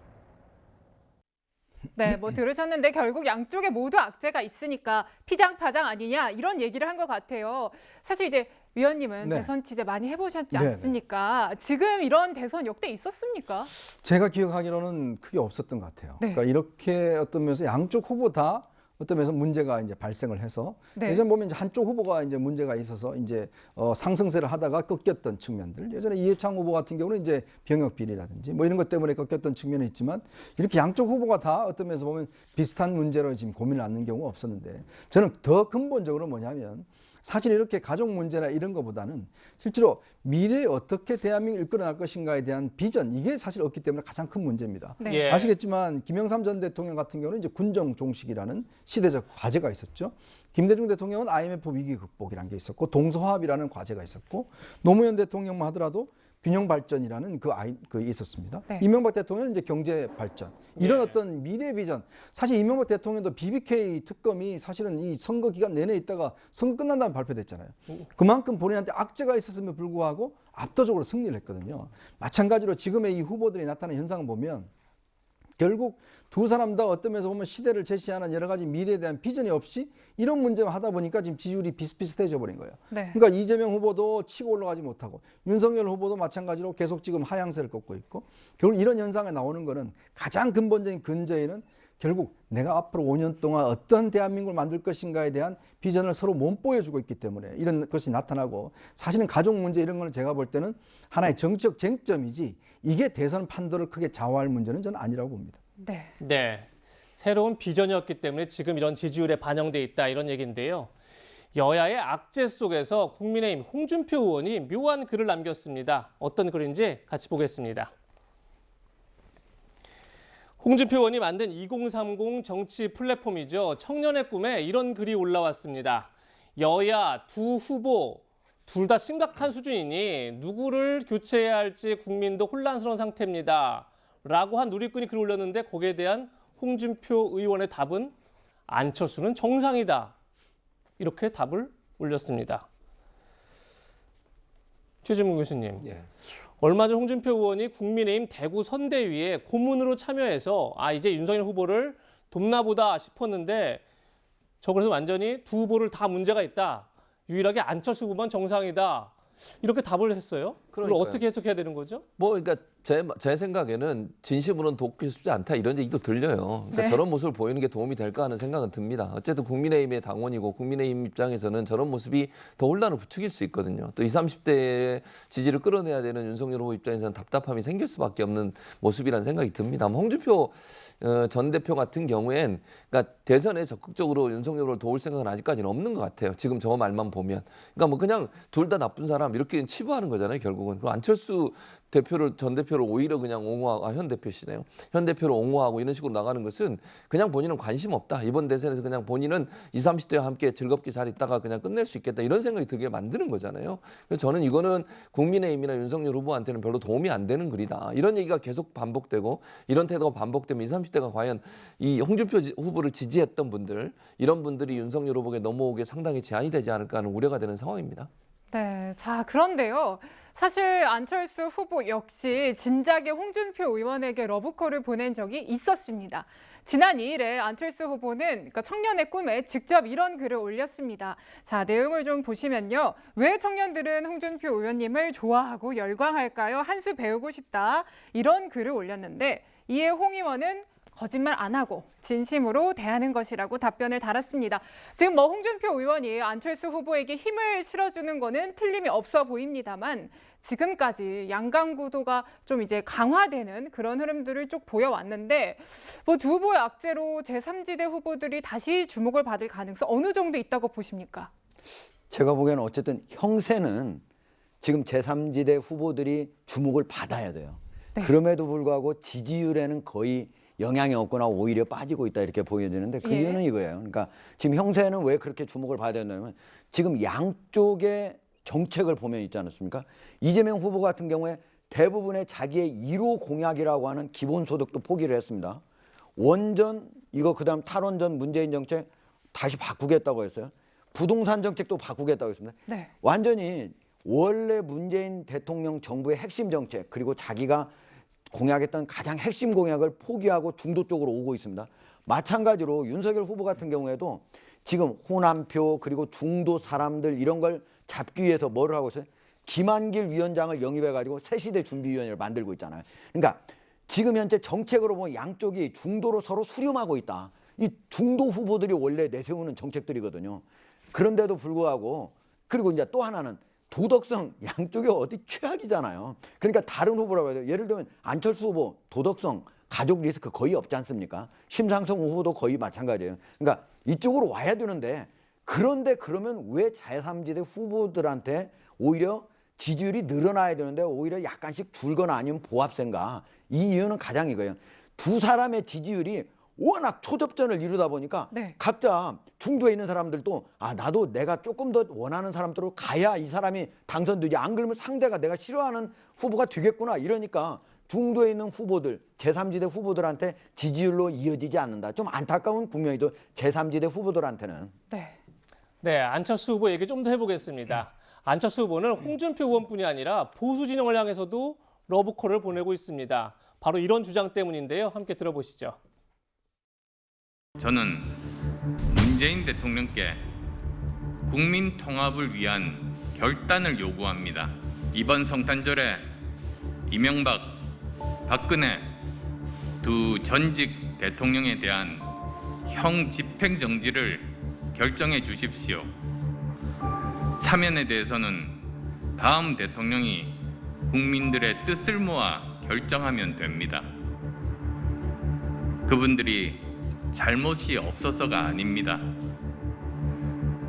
네, 뭐 들으셨는데 결국 양쪽에 모두 악재가 있으니까 피장파장 아니냐 이런 얘기를 한 것 같아요. 사실 이제 위원님은 네. 대선 취재 많이 해보셨지 네, 않습니까? 지금 이런 대선 역대 있었습니까? 제가 기억하기로는 크게 없었던 것 같아요. 네. 그러니까 이렇게 어떤 면에서 양쪽 후보 다 어떤 면에서 문제가 이제 발생을 해서 예전 보면 이제 한쪽 후보가 이제 문제가 있어서 이제 상승세를 하다가 꺾였던 측면들. 예전에 이해창 후보 같은 경우는 이제 병역 비리라든지 뭐 이런 것 때문에 꺾였던 측면이 있지만 이렇게 양쪽 후보가 다 어떤 면에서 보면 비슷한 문제로 지금 고민을 하는 경우가 없었는데 저는 더 근본적으로 뭐냐면 사실 이렇게 가족 문제나 이런 것보다는 실제로 미래에 어떻게 대한민국을 이끌어날 것인가에 대한 비전 이게 사실 없기 때문에 가장 큰 문제입니다. 네. 예. 아시겠지만 김영삼 전 대통령 같은 경우는 이제 군정 종식이라는 시대적 과제가 있었죠. 김대중 대통령은 IMF 위기 극복이라는 게 있었고 동서화합이라는 과제가 있었고 노무현 대통령만 하더라도 균형 발전이라는 그 있었습니다. 네. 이명박 대통령은 이제 경제 발전 이런 어떤 미래 비전. 사실 이명박 대통령도 BBK 특검이 사실은 이 선거 기간 내내 있다가 선거 끝난 다음에 발표됐잖아요. 그만큼 본인한테 악재가 있었음에 불구하고 압도적으로 승리를 했거든요. 마찬가지로 지금의 이 후보들이 나타나는 현상을 보면 결국 두 사람 다 어떤 면에서 보면 시대를 제시하는 여러 가지 미래에 대한 비전이 없이 이런 문제만 하다 보니까 지금 지지율이 비슷비슷해져 버린 거예요. 네. 그러니까 이재명 후보도 치고 올라가지 못하고 윤석열 후보도 마찬가지로 계속 지금 하향세를 걷고 있고 결국 이런 현상이 나오는 거는 가장 근본적인 근저에는 결국 내가 앞으로 5년 동안 어떤 대한민국을 만들 것인가에 대한 비전을 서로 못 보여주고 있기 때문에 이런 것이 나타나고 사실은 가족 문제 이런 거는 제가 볼 때는 하나의 정치적 쟁점이지 이게 대선 판도를 크게 좌우할 문제는 저는 아니라고 봅니다. 네. 네. 새로운 비전이었기 때문에 지금 이런 지지율에 반영돼 있다 이런 얘기인데요. 여야의 악재 속에서 국민의힘 홍준표 의원이 묘한 글을 남겼습니다. 어떤 글인지 같이 보겠습니다. 홍준표 의원이 만든 2030 정치 플랫폼이죠. 청년의 꿈에 이런 글이 올라왔습니다. 여야 두 후보 둘 다 심각한 수준이니 누구를 교체해야 할지 국민도 혼란스러운 상태입니다. 라고 한 누리꾼이 글을 올렸는데 거기에 대한 홍준표 의원의 답은 안철수는 정상이다. 이렇게 답을 올렸습니다. 최진문 교수님. 얼마 전 홍준표 의원이 국민의힘 대구 선대위에 고문으로 참여해서 이제 윤석열 후보를 돕나보다 싶었는데 저 그래서 완전히 두 후보를 다 문제가 있다. 유일하게 안철수 후보만 정상이다. 이렇게 답을 했어요. 그걸 어떻게 해석해야 되는 거죠? 그러니까 제 생각에는 진심으로는 돕고 싶지 않다 이런 얘기도 들려요. 그러니까 네. 저런 모습을 보이는 게 도움이 될까 하는 생각은 듭니다. 어쨌든 국민의힘의 당원이고 국민의힘 입장에서는 저런 모습이 더 혼란을 부추길 수 있거든요. 또 20, 30대의 지지를 끌어내야 되는 윤석열 후보 입장에서는 답답함이 생길 수밖에 없는 모습이라는 생각이 듭니다. 홍준표 전 대표 같은 경우엔 그러니까 대선에 적극적으로 윤석열 후보를 도울 생각은 아직까지는 없는 것 같아요. 지금 저 말만 보면. 그러니까 뭐 그냥 둘 다 나쁜 사람 이렇게 치부하는 거잖아요. 결국은. 그리고 안철수 전 대표를 오히려 그냥 옹호하고 현 대표시네요. 현 대표를 옹호하고 이런 식으로 나가는 것은 그냥 본인은 관심 없다. 이번 대선에서 그냥 본인은 20, 30대와 함께 즐겁게 잘 있다가 그냥 끝낼 수 있겠다. 이런 생각이 들게 만드는 거잖아요. 그래서 저는 이거는 국민의힘이나 윤석열 후보한테는 별로 도움이 안 되는 글이다. 이런 얘기가 계속 반복되고 이런 태도가 반복되면 20, 30대가 과연 이 홍준표 후보를 지지했던 분들 이런 분들이 윤석열 후보에 넘어오게 상당히 제한이 되지 않을까 하는 우려가 되는 상황입니다. 네, 자 그런데요. 사실 안철수 후보 역시 진작에 홍준표 의원에게 러브콜을 보낸 적이 있었습니다. 지난 2일에 안철수 후보는 그러니까 청년의 꿈에 직접 이런 글을 올렸습니다. 자, 내용을 좀 보시면요. 왜 청년들은 홍준표 의원님을 좋아하고 열광할까요? 한 수 배우고 싶다. 이런 글을 올렸는데 이에 홍 의원은 거짓말 안 하고 진심으로 대하는 것이라고 답변을 달았습니다. 지금 홍준표 의원이 안철수 후보에게 힘을 실어주는 거는 틀림이 없어 보입니다만 지금까지 양강 구도가 좀 이제 강화되는 그런 흐름들을 쭉 보여왔는데 두 후보의 악재로 제3지대 후보들이 다시 주목을 받을 가능성 어느 정도 있다고 보십니까? 제가 보기에는 어쨌든 형세는 지금 제3지대 후보들이 주목을 받아야 돼요. 네. 그럼에도 불구하고 지지율에는 거의 영향이 없거나 오히려 빠지고 있다 이렇게 보여지는데 그 예. 이유는 이거예요. 그러니까 지금 형세는 왜 그렇게 주목을 봐야 되냐면 지금 양쪽의 정책을 보면 있지 않습니까? 이재명 후보 같은 경우에 대부분의 자기의 1호 공약이라고 하는 기본소득도 포기를 했습니다. 원전 이거 그다음 탈원전 문재인 정책 다시 바꾸겠다고 했어요. 부동산 정책도 바꾸겠다고 했습니다. 네. 완전히 원래 문재인 대통령 정부의 핵심 정책 그리고 자기가 공약했던 가장 핵심 공약을 포기하고 중도 쪽으로 오고 있습니다. 마찬가지로 윤석열 후보 같은 경우에도 지금 호남표 그리고 중도 사람들 이런 걸 잡기 위해서 뭐를 하고 있어요? 김한길 위원장을 영입해가지고 새시대 준비위원회를 만들고 있잖아요. 그러니까 지금 현재 정책으로 보면 양쪽이 중도로 서로 수렴하고 있다. 이 중도 후보들이 원래 내세우는 정책들이거든요. 그런데도 불구하고 그리고 이제 또 하나는 도덕성 양쪽이 어디 최악이잖아요. 그러니까 다른 후보라고 해야 돼요. 예를 들면 안철수 후보 도덕성 가족 리스크 거의 없지 않습니까? 심상정 후보도 거의 마찬가지예요. 그러니까 이쪽으로 와야 되는데 그런데 그러면 왜 제3지대 후보들한테 오히려 지지율이 늘어나야 되는데 오히려 약간씩 줄거나 아니면 보합세인가? 이 이유는 가장 이거예요. 두 사람의 지지율이 워낙 초접전을 이루다 보니까 네. 각자 중도에 있는 사람들도 아 나도 내가 조금 더 원하는 사람들로 가야 이 사람이 당선되지 안 그러면 상대가 내가 싫어하는 후보가 되겠구나 이러니까 중도에 있는 후보들 제3지대 후보들한테 지지율로 이어지지 않는다. 좀 안타까운 국면이죠. 제3지대 후보들한테는. 네, 안철수 후보 얘기 좀 더 해보겠습니다. 안철수 후보는 홍준표 의원뿐이 아니라 보수 진영을 향해서도 러브콜을 보내고 있습니다. 바로 이런 주장 때문인데요. 함께 들어보시죠. 저는 문재인 대통령께 국민 통합을 위한 결단을 요구합니다. 이번 성탄절에 이명박, 박근혜 두 전직 대통령에 대한 형 집행정지를 결정해 주십시오. 사면에 대해서는 다음 대통령이 국민들의 뜻을 모아 결정하면 됩니다. 그분들이 잘못이 없어서가 아닙니다.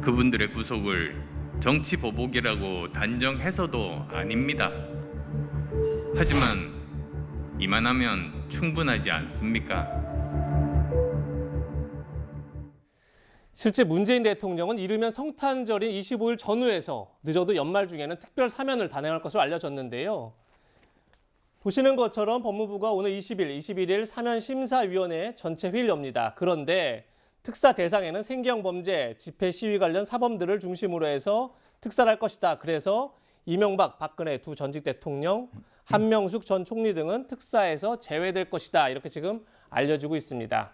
그분들의 구속을 정치 보복이라고 단정해서도 아닙니다. 하지만 이만하면 충분하지 않습니까? 실제 문재인 대통령은 이르면 성탄절인 25일 전후에서 늦어도 연말 중에는 특별 사면을 단행할 것으로 알려졌는데요. 보시는 것처럼 법무부가 오늘 21일 사면심사위원회 전체 회의를 엽니다. 그런데 특사 대상에는 생계형 범죄, 집회 시위 관련 사범들을 중심으로 해서 특사를 할 것이다. 그래서 이명박, 박근혜 두 전직 대통령, 한명숙 전 총리 등은 특사에서 제외될 것이다. 이렇게 지금 알려지고 있습니다.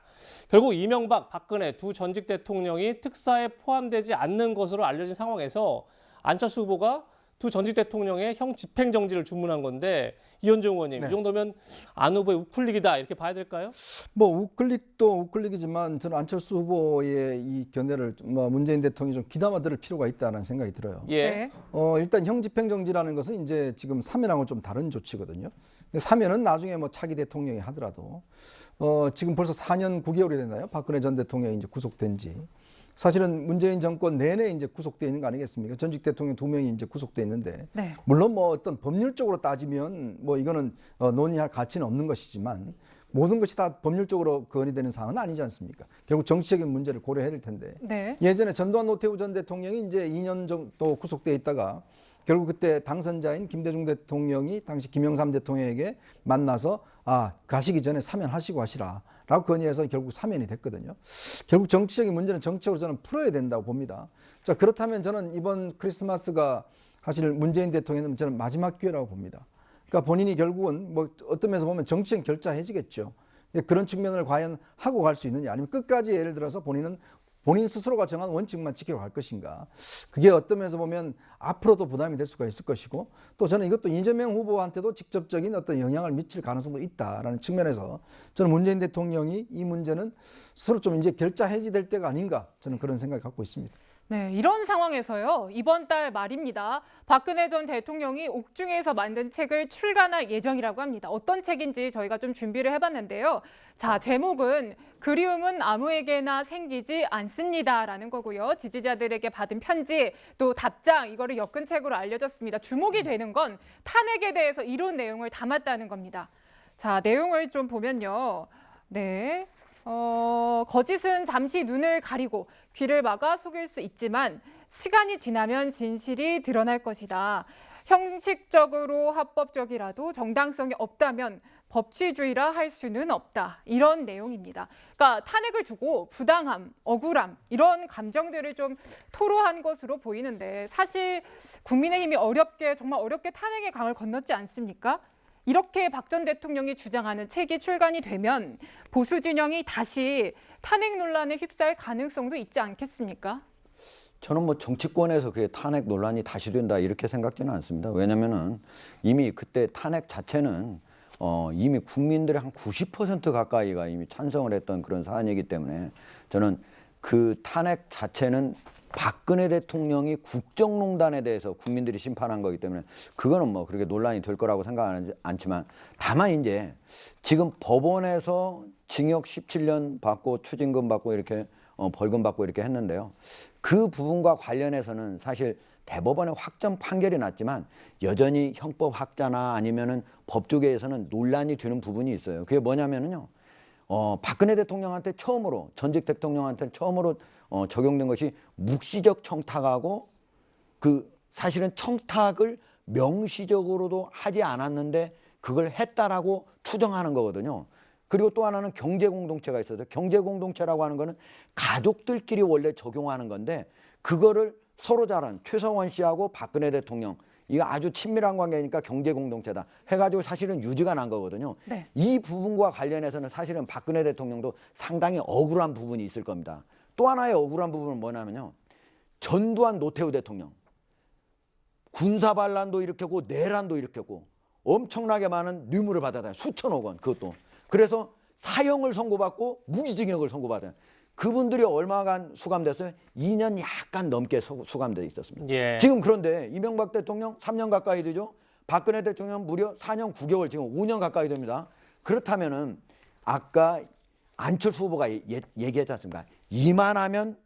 결국 이명박, 박근혜 두 전직 대통령이 특사에 포함되지 않는 것으로 알려진 상황에서 안철수 후보가 두 전직 대통령의 형 집행정지를 주문한 건데 이현정 의원님, 이 정도면 안 후보의 우클릭이다 이렇게 봐야 될까요? 뭐 우클릭도 우클릭이지만 저는 안철수 후보의 이 견해를 문재인 대통령이 좀 귀담아 들을 필요가 있다는 생각이 들어요. 예. 일단 형 집행정지라는 것은 이제 지금 사면하고 좀 다른 조치거든요. 근데 사면은 나중에 뭐 차기 대통령이 하더라도 지금 벌써 4년 9개월이 됐나요? 박근혜 전 대통령이 이제 구속된 지. 사실은 문재인 정권 내내 이제 구속돼 있는 거 아니겠습니까? 전직 대통령 2명이 이제 구속돼 있는데, 네. 물론 뭐 어떤 법률적으로 따지면 뭐 이거는 논의할 가치는 없는 것이지만 모든 것이 다 법률적으로 건의되는 사항은 아니지 않습니까? 결국 정치적인 문제를 고려해야 될 텐데. 네. 예전에 전두환 노태우 전 대통령이 이제 2년 정도 구속돼 있다가 결국 그때 당선자인 김대중 대통령이 당시 김영삼 대통령에게 만나서 가시기 전에 사면하시고 하시라 라고 건의해서 결국 사면이 됐거든요. 결국 정치적인 문제는 정책으로 저는 풀어야 된다고 봅니다. 자, 그렇다면 저는 이번 크리스마스가 사실 문재인 대통령은 저는 마지막 기회라고 봅니다. 그러니까 본인이 결국은 뭐 어떤 면에서 보면 정치적 결자해지겠죠. 그런 측면을 과연 하고 갈 수 있느냐, 아니면 끝까지 예를 들어서 본인 스스로가 정한 원칙만 지켜갈 것인가. 그게 어떤 면에서 보면 앞으로도 부담이 될 수가 있을 것이고, 또 저는 이것도 이재명 후보한테도 직접적인 어떤 영향을 미칠 가능성도 있다라는 측면에서 저는 문재인 대통령이 이 문제는 스스로 좀 이제 결자해지될 때가 아닌가, 저는 그런 생각을 갖고 있습니다. 네, 이런 상황에서요. 이번 달 말입니다. 박근혜 전 대통령이 옥중에서 만든 책을 출간할 예정이라고 합니다. 어떤 책인지 저희가 좀 준비를 해봤는데요. 자, 제목은 그리움은 아무에게나 생기지 않습니다라는 거고요. 지지자들에게 받은 편지, 또 답장, 이거를 엮은 책으로 알려졌습니다. 주목이 되는 건 탄핵에 대해서 이런 내용을 담았다는 겁니다. 자, 내용을 좀 보면요. 네. 거짓은 잠시 눈을 가리고 귀를 막아 속일 수 있지만 시간이 지나면 진실이 드러날 것이다. 형식적으로 합법적이라도 정당성이 없다면 법치주의라 할 수는 없다. 이런 내용입니다. 그러니까 탄핵을 두고 부당함, 억울함 이런 감정들을 좀 토로한 것으로 보이는데 사실 국민의힘이 정말 어렵게 탄핵의 강을 건넜지 않습니까? 이렇게 박 전 대통령이 주장하는 책이 출간이 되면 보수 진영이 다시 탄핵 논란에 휩싸일 가능성도 있지 않겠습니까? 저는 뭐 정치권에서 그게 탄핵 논란이 다시 된다 이렇게 생각지는 않습니다. 왜냐면은 이미 그때 탄핵 자체는 이미 국민들의 한 90% 가까이가 이미 찬성을 했던 그런 사안이기 때문에 저는 그 탄핵 자체는 박근혜 대통령이 국정농단에 대해서 국민들이 심판한 거기 때문에 그거는 뭐 그렇게 논란이 될 거라고 생각하지 않지만 다만 이제 지금 법원에서 징역 17년 받고 추징금 받고 이렇게 벌금 받고 이렇게 했는데요. 그 부분과 관련해서는 사실 대법원의 확정 판결이 났지만 여전히 형법 학자나 아니면은 법조계에서는 논란이 되는 부분이 있어요. 그게 뭐냐면은요. 박근혜 대통령한테 처음으로 전직 대통령한테 처음으로 적용된 것이 묵시적 청탁하고 그 사실은 청탁을 명시적으로도 하지 않았는데 그걸 했다라고 추정하는 거거든요. 그리고 또 하나는 경제공동체가 있어서 경제공동체라고 하는 거는 가족들끼리 원래 적용하는 건데 그거를 서로 잘한 최성원 씨하고 박근혜 대통령 이거 아주 친밀한 관계니까 경제공동체다 해가지고 사실은 유지가 난 거거든요. 네. 이 부분과 관련해서는 사실은 박근혜 대통령도 상당히 억울한 부분이 있을 겁니다. 또 하나의 억울한 부분은 뭐냐면요. 전두환 노태우 대통령 군사반란도 일으켰고 내란도 일으켰고 엄청나게 많은 뇌물을 받아다요. 수천억 원 그것도. 그래서 사형을 선고받고 무기징역을 선고받아요. 그분들이 얼마간 수감됐어요? 2년 약간 넘게 수감돼 있었습니다. 예. 지금 그런데 이명박 대통령 3년 가까이 되죠. 박근혜 대통령 무려 4년 9개월 지금 5년 가까이 됩니다. 그렇다면은 아까 안철수 후보가 얘기했지 않습니까? 이만하면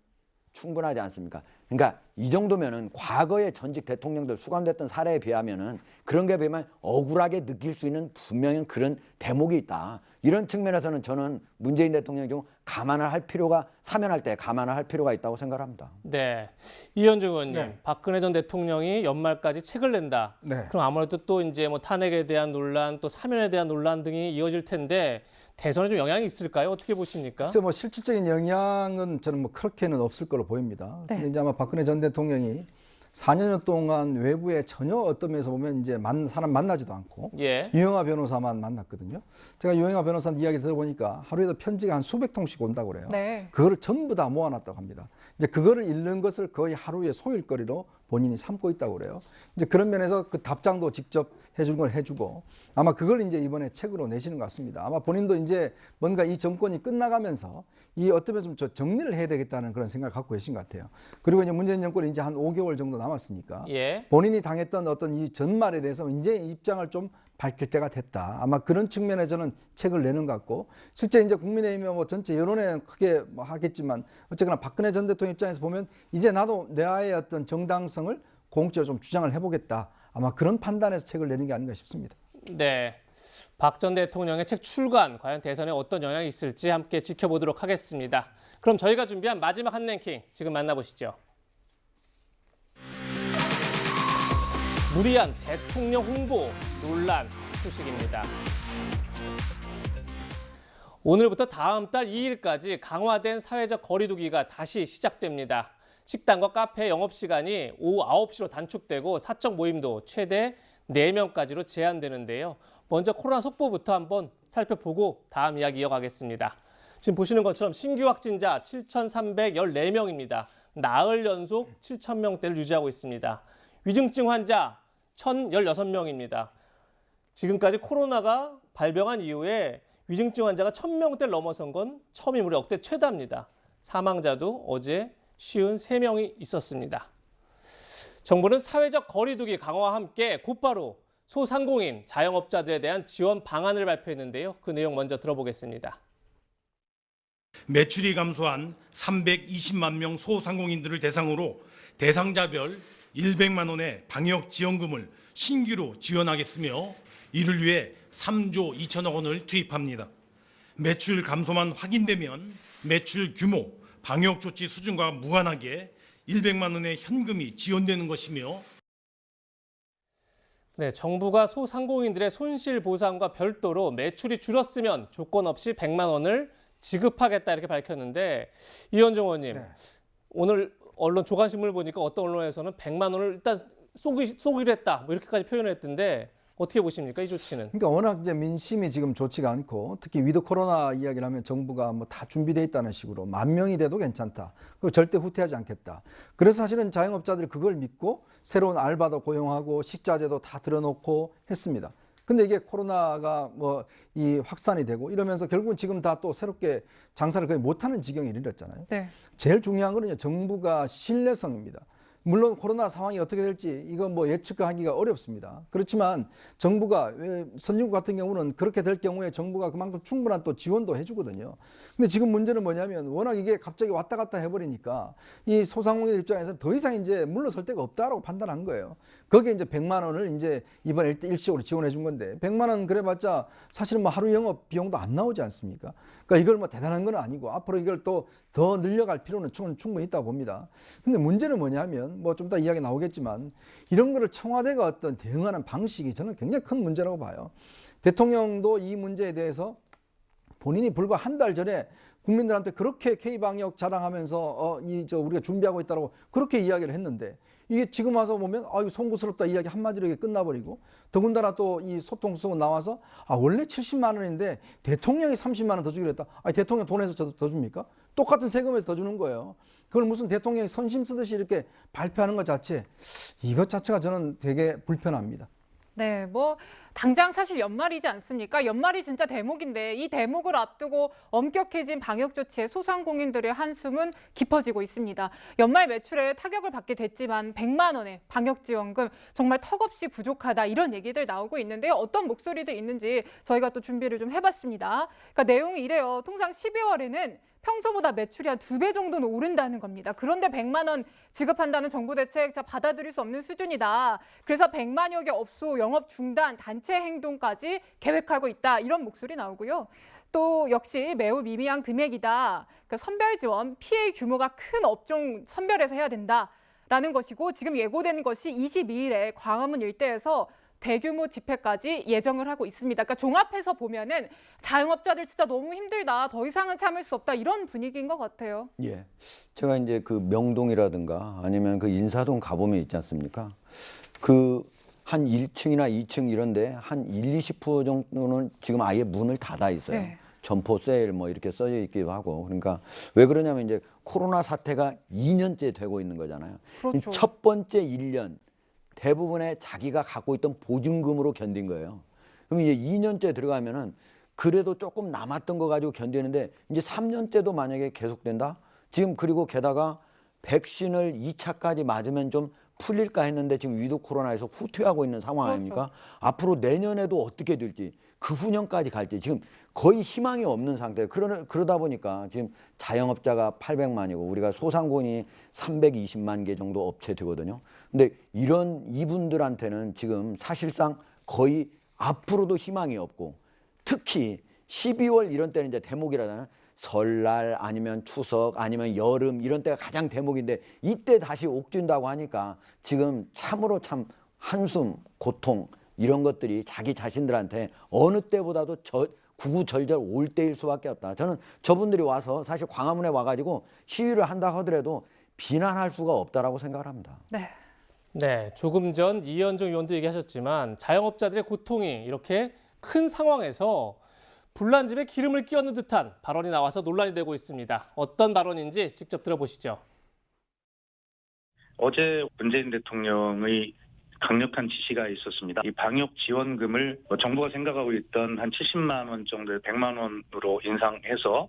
충분하지 않습니까? 그러니까 이 정도면은 과거에 전직 대통령들 수감됐던 사례에 비하면은 그런 게 비하면 억울하게 느낄 수 있는 분명한 그런 대목이 있다. 이런 측면에서는 저는 문재인 대통령이 좀 감안을 할 필요가 사면할 때 감안을 할 필요가 있다고 생각합니다. 네, 이현중 의원님, 네. 박근혜 전 대통령이 연말까지 책을 낸다. 네. 그럼 아무래도 또 이제 뭐 탄핵에 대한 논란, 또 사면에 대한 논란 등이 이어질 텐데 대선에 좀 영향이 있을까요? 어떻게 보십니까? 글쎄 뭐 실질적인 영향은 저는 뭐 그렇게는 없을 거로 보입니다. 네. 근데 이제 아마 박근혜 전 대통령이 4년 동안 외부에 전혀 어떤 면에서 보면 이제 사람 만나지도 않고 예. 유영하 변호사만 만났거든요. 제가 유영하 변호사 이야기 들어보니까 하루에도 편지가 한 수백 통씩 온다고 그래요. 네. 그거를 전부 다 모아놨다고 합니다. 이제 그거를 읽는 것을 거의 하루의 소일거리로 본인이 삼고 있다고 그래요. 이제 그런 면에서 그 답장도 직접 해준 걸 해주고 아마 그걸 이제 이번에 책으로 내시는 것 같습니다. 아마 본인도 이제 뭔가 이 정권이 끝나가면서 이 어떤 면에서 좀 정리를 해야 되겠다는 그런 생각을 갖고 계신 것 같아요. 그리고 이제 문재인 정권이 이제 한 5개월 정도 남았으니까 예. 본인이 당했던 어떤 이 전말에 대해서 이제 입장을 좀 밝힐 때가 됐다. 아마 그런 측면에 저는 책을 내는 것 같고 실제 이제 국민의힘이 뭐 전체 여론에 크게 뭐 하겠지만 어쨌거나 박근혜 전 대통령 입장에서 보면 이제 나도 내의 어떤 정당성을 공적으로 좀 주장을 해보겠다. 아마 그런 판단에서 책을 내는 게 아닌가 싶습니다. 네. 박 전 대통령의 책 출간, 과연 대선에 어떤 영향이 있을지 함께 지켜보도록 하겠습니다. 그럼 저희가 준비한 마지막 한 랭킹 지금 만나보시죠. 무리한 대통령 홍보 논란 소식입니다. 오늘부터 다음 달 2일까지 강화된 사회적 거리 두기가 다시 시작됩니다. 식당과 카페 영업시간이 오후 9시로 단축되고 사적 모임도 최대 4명까지로 제한되는데요. 먼저 코로나 속보부터 한번 살펴보고 다음 이야기 이어가겠습니다. 지금 보시는 것처럼 신규 확진자 7,314명입니다. 나흘 연속 7,000명대를 유지하고 있습니다. 위중증 환자 1,016명입니다. 지금까지 코로나가 발병한 이후에 위중증 환자가 1,000명대를 넘어선 건 처음이므로 역대 최다입니다. 사망자도 어제 53명이 있었습니다. 정부는 사회적 거리 두기 강화와 함께 곧바로 소상공인, 자영업자들에 대한 지원 방안을 발표했는데요. 그 내용 먼저 들어보겠습니다. 매출이 감소한 320만 명 소상공인들을 대상으로 대상자별 100만 원의 방역 지원금을 신규로 지원하겠으며 이를 위해 3조 2천억 원을 투입합니다. 매출 감소만 확인되면 매출 규모, 방역 조치 수준과 무관하게 100만 원의 현금이 지원되는 것이며 네, 정부가 소상공인들의 손실 보상과 별도로 매출이 줄었으면 조건 없이 100만 원을 지급하겠다 이렇게 밝혔는데 이현정 의원님, 오늘 언론 조간신문을 보니까 어떤 언론에서는 100만 원을 일단 쏘기로 했다 뭐 이렇게까지 표현했던데 어떻게 보십니까 이 조치는? 그러니까 워낙 이제 민심이 지금 좋지가 않고 특히 위드 코로나 이야기를 하면 정부가 뭐 다 준비돼 있다는 식으로 10,000명이 돼도 괜찮다. 그리고 절대 후퇴하지 않겠다. 그래서 사실은 자영업자들이 그걸 믿고 새로운 알바도 고용하고 식자재도 다 들어놓고 했습니다. 근데 이게 코로나가 뭐 이 확산이 되고 이러면서 결국은 지금 다 또 새롭게 장사를 거의 못하는 지경에 이르렀잖아요. 네. 제일 중요한 거는요, 정부가 신뢰성입니다. 물론 코로나 상황이 어떻게 될지 이건 뭐 예측하기가 어렵습니다. 그렇지만 정부가 선진국 같은 경우는 그렇게 될 경우에 정부가 그만큼 충분한 또 지원도 해주거든요. 근데 지금 문제는 뭐냐면 워낙 이게 갑자기 왔다 갔다 해버리니까 이 소상공인들 입장에서는 더 이상 이제 물러설 데가 없다라고 판단한 거예요. 거기에 이제 100만 원을 이제 이번에 일시적으로 지원해 준 건데 100만 원 그래봤자 사실은 뭐 하루 영업 비용도 안 나오지 않습니까? 그러니까 이걸 뭐 대단한 건 아니고 앞으로 이걸 또 더 늘려갈 필요는 충분히 있다고 봅니다. 근데 문제는 뭐냐면 뭐 좀 이따 이야기 나오겠지만 이런 거를 청와대가 어떤 대응하는 방식이 저는 굉장히 큰 문제라고 봐요. 대통령도 이 문제에 대해서 본인이 불과 한 달 전에 국민들한테 그렇게 K방역 자랑하면서 우리가 준비하고 있다고 그렇게 이야기를 했는데 이게 지금 와서 보면 이거 송구스럽다 이야기 한마디로 이게 끝나버리고 더군다나 또 이 소통수석은 나와서 원래 70만 원인데 대통령이 30만 원 더 주기로 했다. 대통령 돈에서 더 줍니까? 똑같은 세금에서 더 주는 거예요. 그걸 무슨 대통령이 선심 쓰듯이 이렇게 발표하는 것 자체 이것 자체가 저는 되게 불편합니다. 네, 뭐 당장 사실 연말이지 않습니까? 연말이 진짜 대목인데 이 대목을 앞두고 엄격해진 방역 조치에 소상공인들의 한숨은 깊어지고 있습니다. 연말 매출에 타격을 받게 됐지만 100만 원의 방역 지원금 정말 턱없이 부족하다 이런 얘기들 나오고 있는데요. 어떤 목소리도 있는지 저희가 또 준비를 좀 해봤습니다. 그러니까 내용이 이래요. 통상 12월에는 평소보다 매출이 한 2배 정도는 오른다는 겁니다. 그런데 100만 원 지급한다는 정부 대책 받아들일 수 없는 수준이다. 그래서 100만여 개 업소 영업 중단, 단체 행동까지 계획하고 있다. 이런 목소리 나오고요. 또 역시 매우 미미한 금액이다. 그러니까 선별 지원, 피해 규모가 큰 업종 선별해서 해야 된다라는 것이고 지금 예고되는 것이 22일에 광화문 일대에서 대규모 집회까지 예정을 하고 있습니다. 그러니까 종합해서 보면은 자영업자들 진짜 너무 힘들다. 더 이상은 참을 수 없다. 이런 분위기인 것 같아요. 예. 제가 이제 그 명동이라든가 아니면 그 인사동 가보면 있지 않습니까? 그 한 1층이나 2층 이런데 한 20% 정도는 지금 아예 문을 닫아 있어요. 네. 점포 세일 뭐 이렇게 써져 있기도 하고. 그러니까 왜 그러냐면 이제 코로나 사태가 2년째 되고 있는 거잖아요. 그렇죠. 첫 번째 1년 대부분의 자기가 갖고 있던 보증금으로 견딘 거예요. 그럼 이제 2년째 들어가면은 그래도 조금 남았던 거 가지고 견디는데 이제 3년째도 만약에 계속된다? 지금 그리고 게다가 백신을 2차까지 맞으면 좀 풀릴까 했는데 지금 위드 코로나에서 후퇴하고 있는 상황 아닙니까? 그렇죠. 앞으로 내년에도 어떻게 될지 그 후년까지 갈지 지금 거의 희망이 없는 상태예요. 그러다 보니까 지금 자영업자가 800만이고 우리가 소상공인이 320만 개 정도 업체 되거든요. 근데 이분들한테는 지금 사실상 거의 앞으로도 희망이 없고 특히 12월 이런 때는 이제 대목이라잖아요. 설날 아니면 추석 아니면 여름 이런 때가 가장 대목인데 이때 다시 옥진다고 하니까 지금 참으로 참 한숨, 고통 이런 것들이 자기 자신들한테 어느 때보다도 구구절절 올 때일 수밖에 없다. 저는 저분들이 와서 사실 광화문에 와가지고 시위를 한다 하더라도 비난할 수가 없다라고 생각을 합니다. 네, 조금 전 이현정 의원도 얘기하셨지만 자영업자들의 고통이 이렇게 큰 상황에서 불난 집에 기름을 끼얹는 듯한 발언이 나와서 논란이 되고 있습니다. 어떤 발언인지 직접 들어보시죠. 어제 문재인 대통령의 강력한 지시가 있었습니다. 이 방역 지원금을 정부가 생각하고 있던 한 70만 원 정도의 100만 원으로 인상해서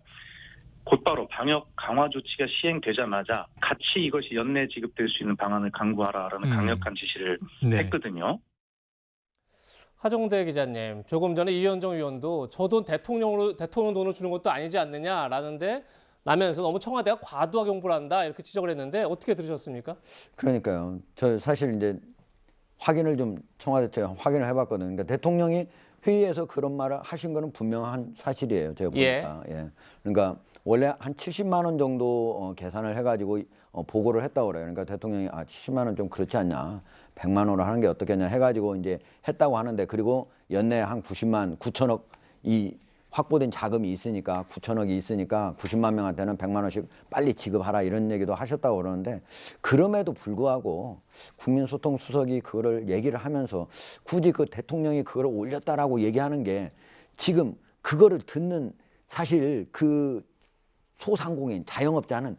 곧바로 방역 강화 조치가 시행되자마자 같이 이것이 연내 지급될 수 있는 방안을 강구하라라는 강력한 지시를 했거든요. 하정대 기자님, 조금 전에 이현정 의원도 저 돈 대통령 돈을 주는 것도 아니지 않느냐라는데 라면서 너무 청와대가 과도하게 홍보를 한다 이렇게 지적을 했는데 어떻게 들으셨습니까? 그러니까요. 저 사실 이제 확인을 좀 청와대 제가 확인을 해봤거든요. 그러니까 대통령이 회의에서 그런 말을 하신 거는 분명한 사실이에요. 제가 보니까. 예. 그러니까 원래 한 70만 원 정도 계산을 해가지고 보고를 했다고 그래요. 그러니까 대통령이 70만 원 좀 그렇지 않냐. 100만 원으로 하는 게 어떻겠냐 해가지고 이제 했다고 하는데, 그리고 연내에 한 9천억 이 확보된 자금이 있으니까 9천억이 있으니까 90만 명한테는 100만 원씩 빨리 지급하라 이런 얘기도 하셨다고 그러는데, 그럼에도 불구하고 국민소통수석이 그거를 얘기를 하면서 굳이 그 대통령이 그걸 올렸다라고 얘기하는 게, 지금 그거를 듣는 사실 그 소상공인 자영업자는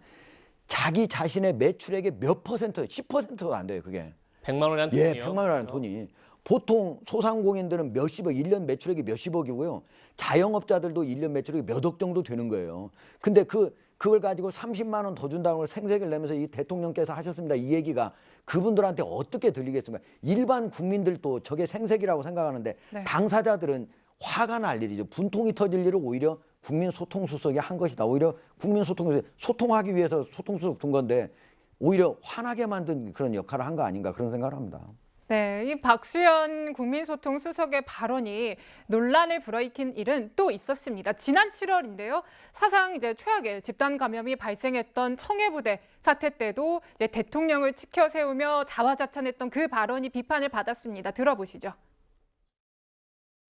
자기 자신의 매출액의 몇 퍼센트, 10%가 안 돼요. 그게 100만 원이라는 돈이요? 예, 100만 원이라는 돈이. 보통 소상공인들은 몇십억, 1년 매출액이 몇십억이고요. 자영업자들도 1년 매출액이 몇 억 정도 되는 거예요. 근데 그걸 가지고 30만 원 더 준다는 걸 생색을 내면서 이 대통령께서 하셨습니다. 이 얘기가 그분들한테 어떻게 들리겠습니까? 일반 국민들도 저게 생색이라고 생각하는데 네. 당사자들은 화가 날 일이죠. 분통이 터질 일을 오히려 국민소통수석이 한 것이다. 오히려 국민소통수석이 소통하기 위해서 소통수석 둔 건데 오히려 화나게 만든 그런 역할을 한 거 아닌가, 그런 생각을 합니다. 네, 이 박수현 국민소통 수석의 발언이 논란을 불러일으킨 일은 또 있었습니다. 지난 7월인데요. 사상 이제 최악의 집단 감염이 발생했던 청해부대 사태 때도 이제 대통령을 치켜 세우며 자화자찬했던 그 발언이 비판을 받았습니다. 들어보시죠.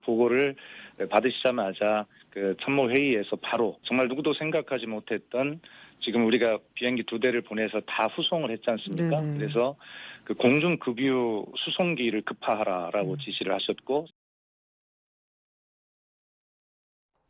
보고를 받으시자마자 그 참모회의에서 바로 정말 누구도 생각하지 못했던, 지금 우리가 비행기 2대를 보내서 다 후송을 했지 않습니까? 네네. 그래서 그 공중급유 수송기를 급파하라라고 지시를 하셨고,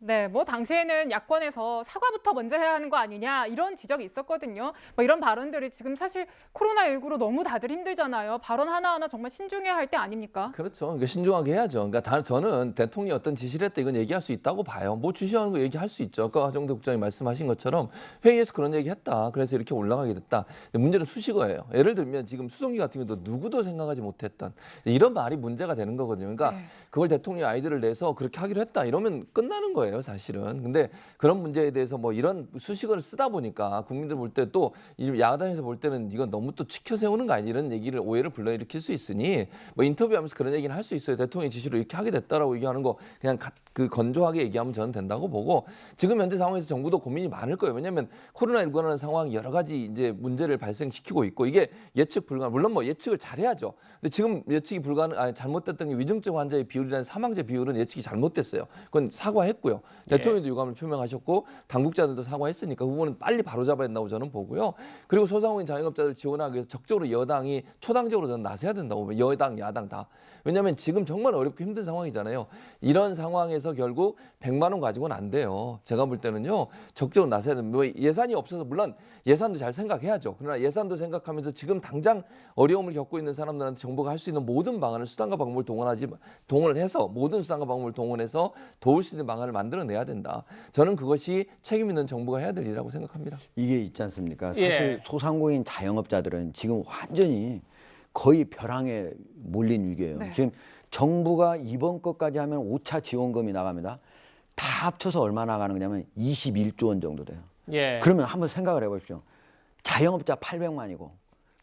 네, 뭐 당시에는 야권에서 사과부터 먼저 해야 하는 거 아니냐 이런 지적이 있었거든요. 뭐 이런 발언들이 지금 사실 코로나19로 너무 다들 힘들잖아요. 발언 하나하나 정말 신중해야 할 때 아닙니까? 그렇죠. 그러니까 신중하게 해야죠. 그러니까 저는 대통령이 어떤 지시를 했다 이건 얘기할 수 있다고 봐요. 뭐 지시하는 거 얘기할 수 있죠. 아까 하정대 국장이 말씀하신 것처럼 회의에서 그런 얘기 했다. 그래서 이렇게 올라가게 됐다. 근데 문제는 수식어예요. 예를 들면 지금 수송기 같은 경우도 누구도 생각하지 못했던 이런 말이 문제가 되는 거거든요. 그러니까 그걸 대통령이 아이디어를 내서 그렇게 하기로 했다. 이러면 끝나는 거예요. 사실은. 근데 그런 문제에 대해서 뭐 이런 수식어를 쓰다 보니까 국민들 볼 때 또 야당에서 볼 때는 이건 너무 또 치켜 세우는 거 아니야 이런 얘기를 오해를 불러일으킬 수 있으니 뭐 인터뷰하면서 그런 얘기는 할 수 있어요. 대통령의 지시로 이렇게 하게 됐다라고 얘기하는 거 그냥 그 건조하게 얘기하면 저는 된다고 보고, 지금 현재 상황에서 정부도 고민이 많을 거예요. 왜냐하면 코로나19라는 상황이 여러 가지 이제 문제를 발생시키고 있고 이게 예측 불가능. 물론 뭐 예측을 잘해야죠. 근데 지금 예측이 잘못됐던 게 위중증 환자의 비율이라는 사망자 비율은 예측이 잘못됐어요. 그건 사과했고요. 대통령도 유감을 표명하셨고 당국자들도 사과했으니까 그 부분은 빨리 바로잡아야 된다고 저는 보고요. 그리고 소상공인 자영업자들 지원하기 위해서 적극적으로 여당이 초당적으로 저는 나서야 된다고 보면 여당, 야당 다. 왜냐하면 지금 정말 어렵고 힘든 상황이잖아요. 이런 상황에서 결국 100만 원 가지고는 안 돼요. 제가 볼 때는요. 적극적으로 나서야 됩니다. 뭐 예산이 없어서 물론 예산도 잘 생각해야죠. 그러나 예산도 생각하면서 지금 당장 어려움을 겪고 있는 사람들한테 정부가 할 수 있는 모든 방안을 수단과 방법을 동원을 해서 모든 수단과 방법을 동원해서 도울 수 있는 방안을 만들어내야 된다. 저는 그것이 책임 있는 정부가 해야 될 일이라고 생각합니다. 이게 있지 않습니까? 사실 소상공인 자영업자들은 지금 완전히 거의 벼랑에 몰린 위기예요. 네. 지금 정부가 이번 것까지 하면 5차 지원금이 나갑니다. 다 합쳐서 얼마 나가는 거냐면 21조 원 정도 돼요. 예. 그러면 한번 생각을 해보십시오. 자영업자 800만이고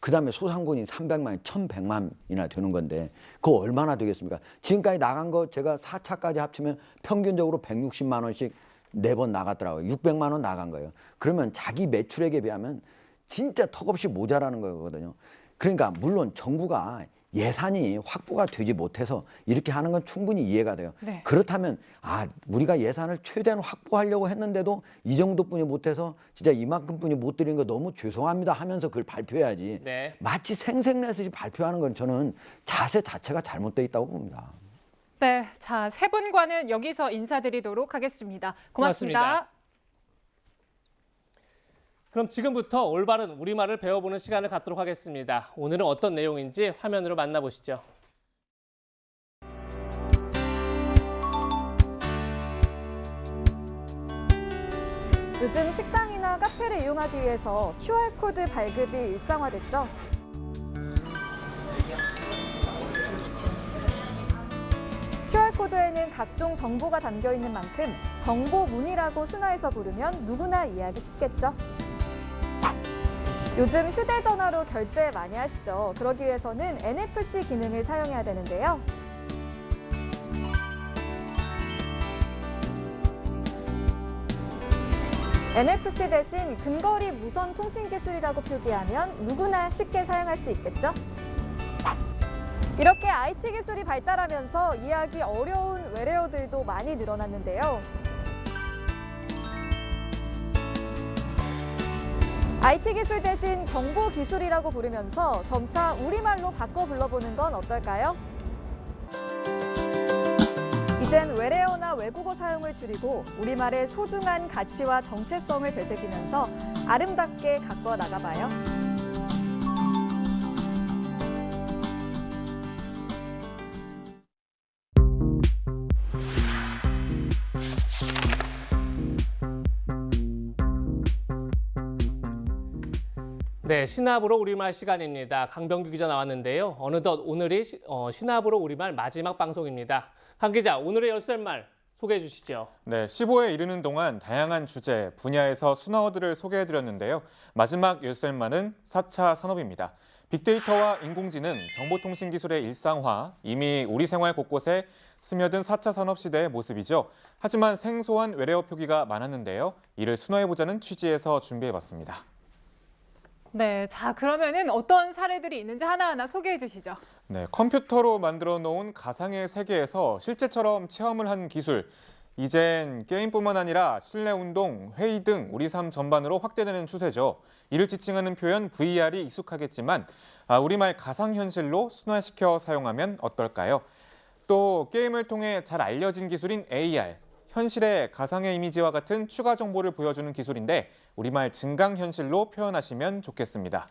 그다음에 소상공인 300만, 1100만이나 되는 건데 그거 얼마나 되겠습니까? 지금까지 나간 거 제가 4차까지 합치면 평균적으로 160만 원씩 4번 나갔더라고요. 600만 원 나간 거예요. 그러면 자기 매출액에 비하면 진짜 턱없이 모자라는 거거든요. 그러니까 물론 정부가 예산이 확보가 되지 못해서 이렇게 하는 건 충분히 이해가 돼요. 네. 그렇다면 우리가 예산을 최대한 확보하려고 했는데도 이 정도뿐이 못해서 진짜 이만큼뿐이 못 드린 거 너무 죄송합니다 하면서 그걸 발표해야지. 네. 마치 생색내듯이 발표하는 건 저는 자세 자체가 잘못돼 있다고 봅니다. 네, 자, 세 분과는 여기서 인사드리도록 하겠습니다. 고맙습니다. 그럼 지금부터 올바른 우리말을 배워보는 시간을 갖도록 하겠습니다. 오늘은 어떤 내용인지 화면으로 만나보시죠. 요즘 식당이나 카페를 이용하기 위해서 QR코드 발급이 일상화됐죠. QR코드에는 각종 정보가 담겨 있는 만큼 정보문이라고 순화해서 부르면 누구나 이해하기 쉽겠죠. 요즘 휴대전화로 결제 많이 하시죠? 그러기 위해서는 NFC 기능을 사용해야 되는데요. NFC 대신 근거리 무선 통신 기술이라고 표기하면 누구나 쉽게 사용할 수 있겠죠? 이렇게 IT 기술이 발달하면서 이해하기 어려운 외래어들도 많이 늘어났는데요. IT 기술 대신 정보 기술이라고 부르면서 점차 우리말로 바꿔 불러보는 건 어떨까요? 이젠 외래어나 외국어 사용을 줄이고 우리말의 소중한 가치와 정체성을 되새기면서 아름답게 가꿔 나가봐요. 네, 신압으로 우리말 시간입니다. 강병규 기자 나왔는데요. 어느덧 오늘이 신압으로 우리말 마지막 방송입니다. 강 기자, 오늘의 열쇠말 소개해 주시죠. 네, 15회 이르는 동안 다양한 주제, 분야에서 순화어들을 소개해드렸는데요. 마지막 열쇠말은 4차 산업입니다. 빅데이터와 인공지능, 정보통신 기술의 일상화, 이미 우리 생활 곳곳에 스며든 4차 산업 시대의 모습이죠. 하지만 생소한 외래어 표기가 많았는데요. 이를 순화해보자는 취지에서 준비해봤습니다. 네, 자 그러면은 어떤 사례들이 있는지 하나하나 소개해 주시죠. 네, 컴퓨터로 만들어 놓은 가상의 세계에서 실제처럼 체험을 한 기술. 이젠 게임뿐만 아니라 실내 운동, 회의 등 우리 삶 전반으로 확대되는 추세죠. 이를 지칭하는 표현 VR이 익숙하겠지만 우리말 가상현실로 순화시켜 사용하면 어떨까요? 또 게임을 통해 잘 알려진 기술인 AR. 현실의 가상의 이미지와 같은 추가 정보를 보여주는 기술인데 우리말 증강현실로 표현하시면 좋겠습니다.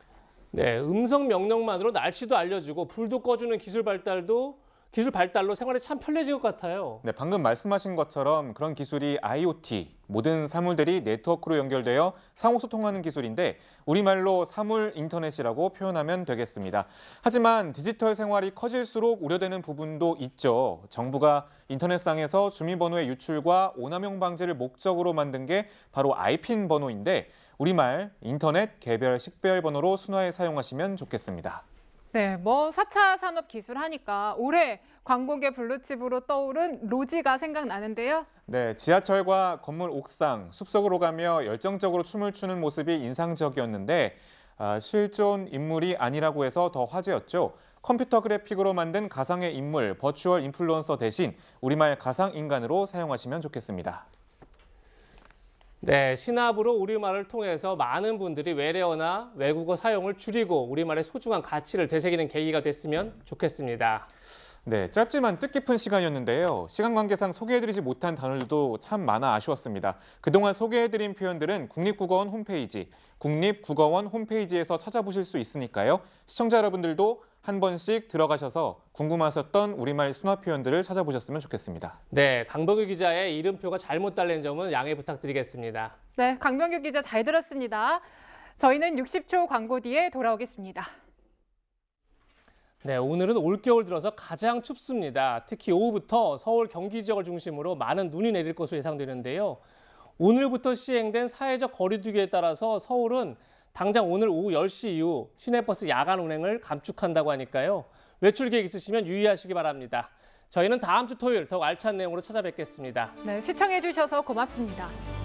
네, 음성 명령만으로 날씨도 알려주고 불도 꺼주는 기술 발달로 생활이 참 편리해진 것 같아요. 네, 방금 말씀하신 것처럼 그런 기술이 IoT, 모든 사물들이 네트워크로 연결되어 상호소통하는 기술인데 우리말로 사물 인터넷이라고 표현하면 되겠습니다. 하지만 디지털 생활이 커질수록 우려되는 부분도 있죠. 정부가 인터넷상에서 주민번호의 유출과 오남용 방지를 목적으로 만든 게 바로 IPN 번호인데 우리말 인터넷 개별 식별 번호로 순화해 사용하시면 좋겠습니다. 네, 4차 산업 기술 하니까 올해 광복의 블루칩으로 떠오른 로지가 생각나는데요. 네, 지하철과 건물 옥상, 숲속으로 가며 열정적으로 춤을 추는 모습이 인상적이었는데 실존 인물이 아니라고 해서 더 화제였죠. 컴퓨터 그래픽으로 만든 가상의 인물, 버추얼 인플루언서 대신 우리말 가상인간으로 사용하시면 좋겠습니다. 네, 신압으로 우리말을 통해서 많은 분들이 외래어나 외국어 사용을 줄이고 우리말의 소중한 가치를 되새기는 계기가 됐으면 좋겠습니다. 네, 짧지만 뜻깊은 시간이었는데요. 시간 관계상 소개해드리지 못한 단어들도 참 많아 아쉬웠습니다. 그동안 소개해드린 표현들은 국립국어원 홈페이지에서 찾아보실 수 있으니까요. 시청자 여러분들도 한 번씩 들어가셔서 궁금하셨던 우리말 순화 표현들을 찾아보셨으면 좋겠습니다. 네, 강병규 기자의 이름표가 잘못 달린 점은 양해 부탁드리겠습니다. 네, 강병규 기자 잘 들었습니다. 저희는 60초 광고 뒤에 돌아오겠습니다. 네, 오늘은 올겨울 들어서 가장 춥습니다. 특히 오후부터 서울, 경기 지역을 중심으로 많은 눈이 내릴 것으로 예상되는데요. 오늘부터 시행된 사회적 거리두기에 따라서 서울은 당장 오늘 오후 10시 이후 시내버스 야간 운행을 감축한다고 하니까요. 외출 계획 있으시면 유의하시기 바랍니다. 저희는 다음 주 토요일 더욱 알찬 내용으로 찾아뵙겠습니다. 네, 시청해 주셔서 고맙습니다.